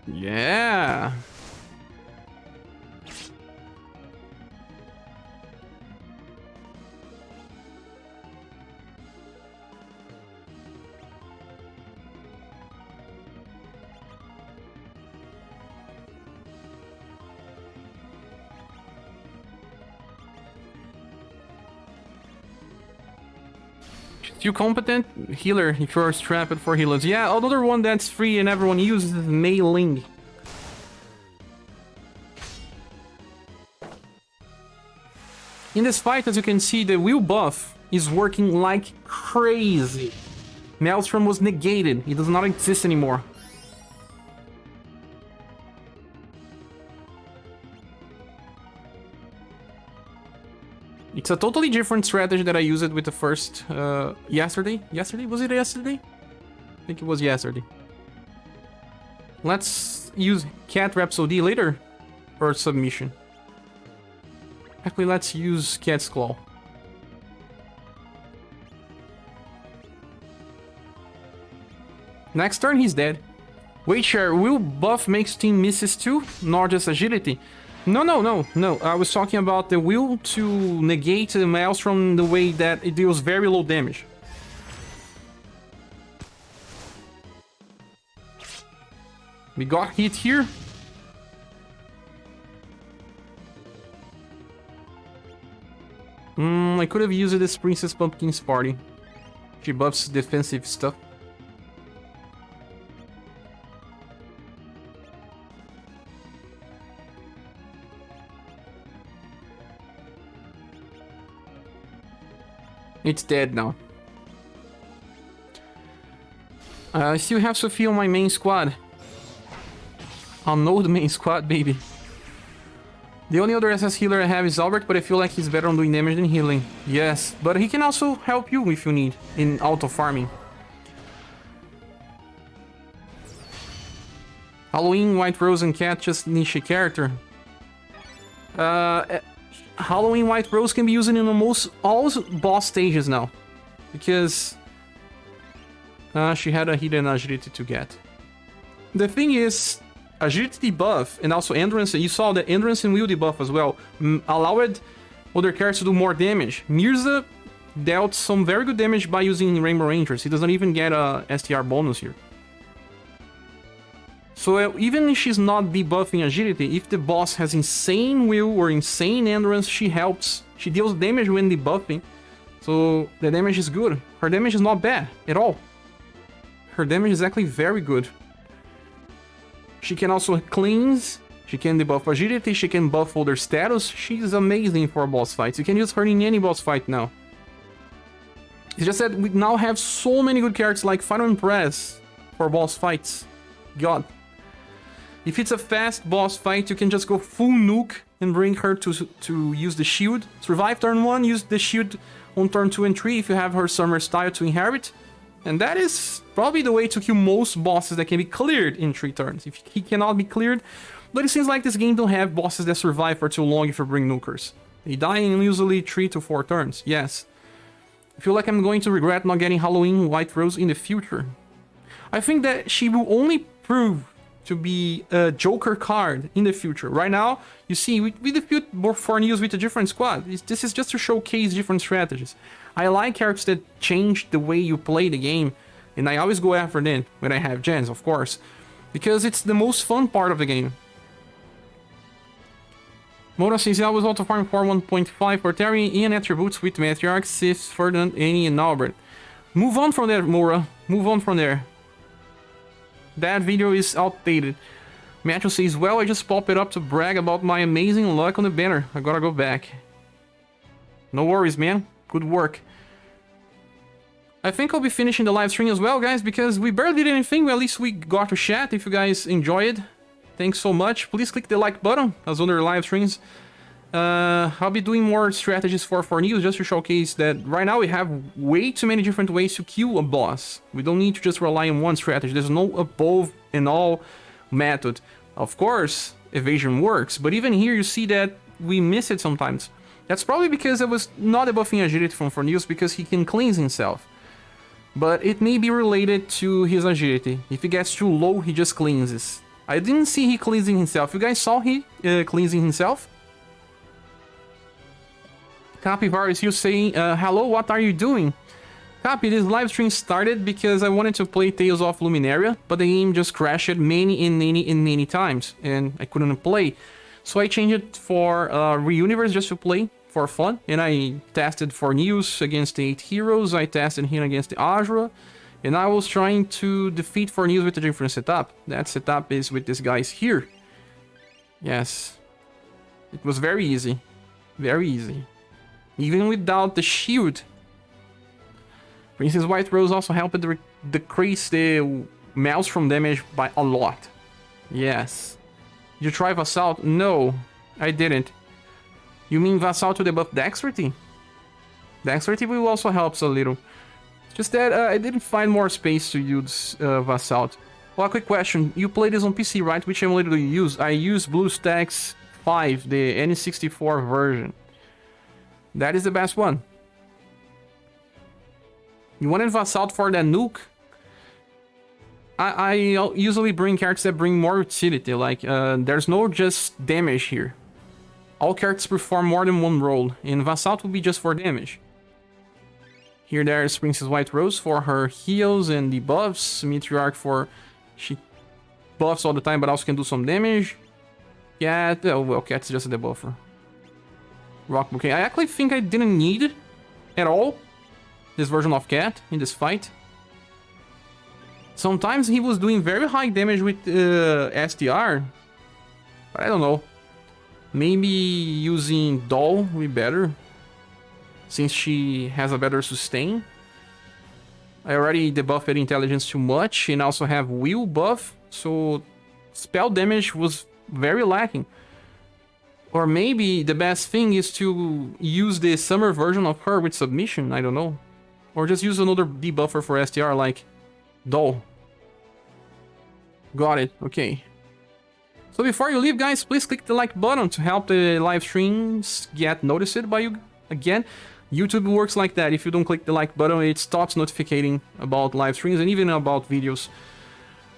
Yeah. Still competent healer if you're strapped for healers. Yeah, another one that's free and everyone uses is Mei Ling. In this fight, as you can see, the will buff is working like crazy. Maelstrom was negated. It does not exist anymore. It's a totally different strategy that I used with the first yesterday. Yesterday? Was it yesterday? I think it was yesterday. Let's use Cat Rhapsody later for submission. Actually, let's use Cat's Claw. Next turn, he's dead. Wait, Cher, will buff makes team misses too? Not just agility? No. I was talking about the will to negate the Maelstrom in the way that it deals very low damage. We got hit here. I could have used this Princess Pumpkin's party. She buffs defensive stuff. It's dead now. I still have Sophie on my main squad. I'll know the main squad, baby. The only other SS healer I have is Albert, but I feel like he's better on doing damage than healing. Yes, but he can also help you if you need, in auto-farming. Halloween, White Rose, and Cat just niche character. Halloween White Rose can be used in almost all boss stages now. Because she had a hidden agility to get. The thing is, agility debuff and also endurance, you saw the endurance and will debuff as well, allowed other characters to do more damage. Mirza dealt some very good damage by using Rainbow Rangers. He doesn't even get a STR bonus here. So even if she's not debuffing agility, if the boss has insane will or insane endurance, she helps. She deals damage when debuffing. So the damage is good. Her damage is not bad at all. Her damage is actually very good. She can also cleanse. She can debuff agility. She can buff other status. She's amazing for boss fights. You can use her in any boss fight now. It's just that we now have so many good characters like Final Impress for boss fights. God. If it's a fast boss fight, you can just go full nuke and bring her to use the shield. Survive turn 1, use the shield on turn 2 and 3 if you have her summer style to inherit. And that is probably the way to kill most bosses that can be cleared in 3 turns. If he cannot be cleared, but it seems like this game don't have bosses that survive for too long if you bring nukers. They die in usually 3 to 4 turns, yes. I feel like I'm going to regret not getting Halloween White Rose in the future. I think that she will only prove to be a Joker card in the future. Right now, you see, we defeat for news with a different squad. This is just to showcase different strategies. I like characters that change the way you play the game, and I always go after them when I have gens, of course, because it's the most fun part of the game. Mora says I was auto farming for 1.5 for Terry and attributes with Matriarch, Sith, Ferdinand, Annie, and Albert. Move on from there, Mora. Move on from there. That video is outdated. Matthew says, well, I just popped it up to brag about my amazing luck on the banner. I gotta go back. No worries, man. Good work. I think I'll be finishing the live stream as well, guys, because we barely did anything. Well, at least we got to chat. If you guys enjoyed, thanks so much. Please click the like button as other live streams. I'll be doing more strategies for news just to showcase that right now we have way too many different ways to kill a boss. We don't need to just rely on one strategy. There's no above and all method. Of course, evasion works, but even here you see that we miss it sometimes. That's probably because I was not debuffing agility from Forneus because he can cleanse himself. But it may be related to his agility. If he gets too low, he just cleanses. I didn't see he cleansing himself. You guys saw he cleansing himself? Capyvar is here saying, hello, what are you doing? Cappy, this live stream started because I wanted to play Tales of Luminaria, but the game just crashed many times, and I couldn't play. So I changed it for UniverSe just to play for fun, and I tested for news against the 8 heroes, I tested him against the Azra, and I was trying to defeat for news with a different setup. That setup is with these guys here. Yes. It was very easy. Very easy. Even without the shield. Princess White Rose also helped decrease the Maelstrom damage by a lot. Yes. Did you try Vassal? No, I didn't. You mean Vassal to debuff Dexterity? Dexterity will also help a little. Just that I didn't find more space to use Vassal. Well, a quick question. You play this on PC, right? Which emulator do you use? I use BlueStacks 5, the N64 version. That is the best one. You wanted Vassal for that nuke? I usually bring characters that bring more utility, like there's no just damage here. All characters perform more than one role, and Vassal will be just for damage. Here there's Princess White Rose for her heals and debuffs, Meteoric for she buffs all the time but also can do some damage. Cat, oh well, Cat's just a debuffer. Rock Bouquet, I actually think I didn't need at all this version of Cat in this fight. Sometimes he was doing very high damage with STR, but I don't know. Maybe using Doll will be better, since she has a better sustain. I already debuffed Intelligence too much, and also have Will buff, so spell damage was very lacking. Or maybe the best thing is to use the summer version of her with Submission, I don't know. Or just use another debuffer for STR like Doll. Got it, okay. So before you leave, guys, please click the like button to help the live streams get noticed by you. Again, YouTube works like that. If you don't click the like button, it stops notifying about live streams and even about videos.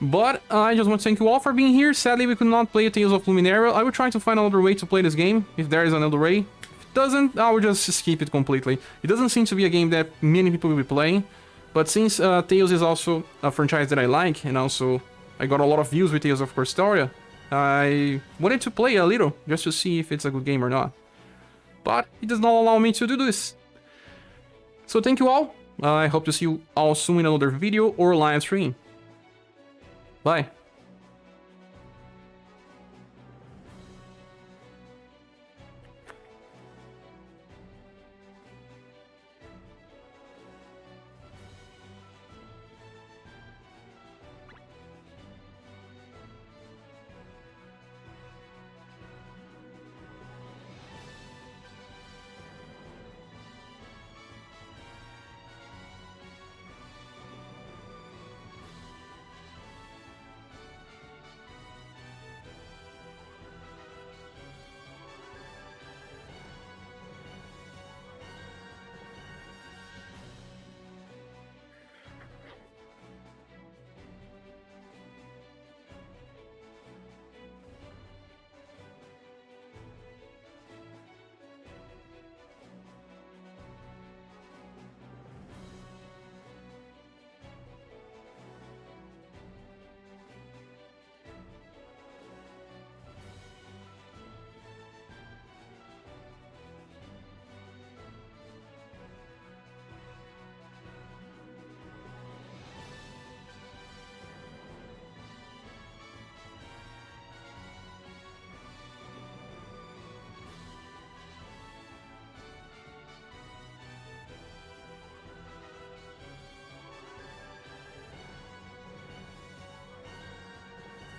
But I just want to thank you all for being here. Sadly, we could not play Tales of Luminaria. I will try to find another way to play this game, if there is another way. If it doesn't, I will just skip it completely. It doesn't seem to be a game that many people will be playing. But since Tales is also a franchise that I like, and also I got a lot of views with Tales of Berseria, I wanted to play a little, just to see if it's a good game or not. But it does not allow me to do this. So thank you all. I hope to see you all soon in another video or live stream. Bye.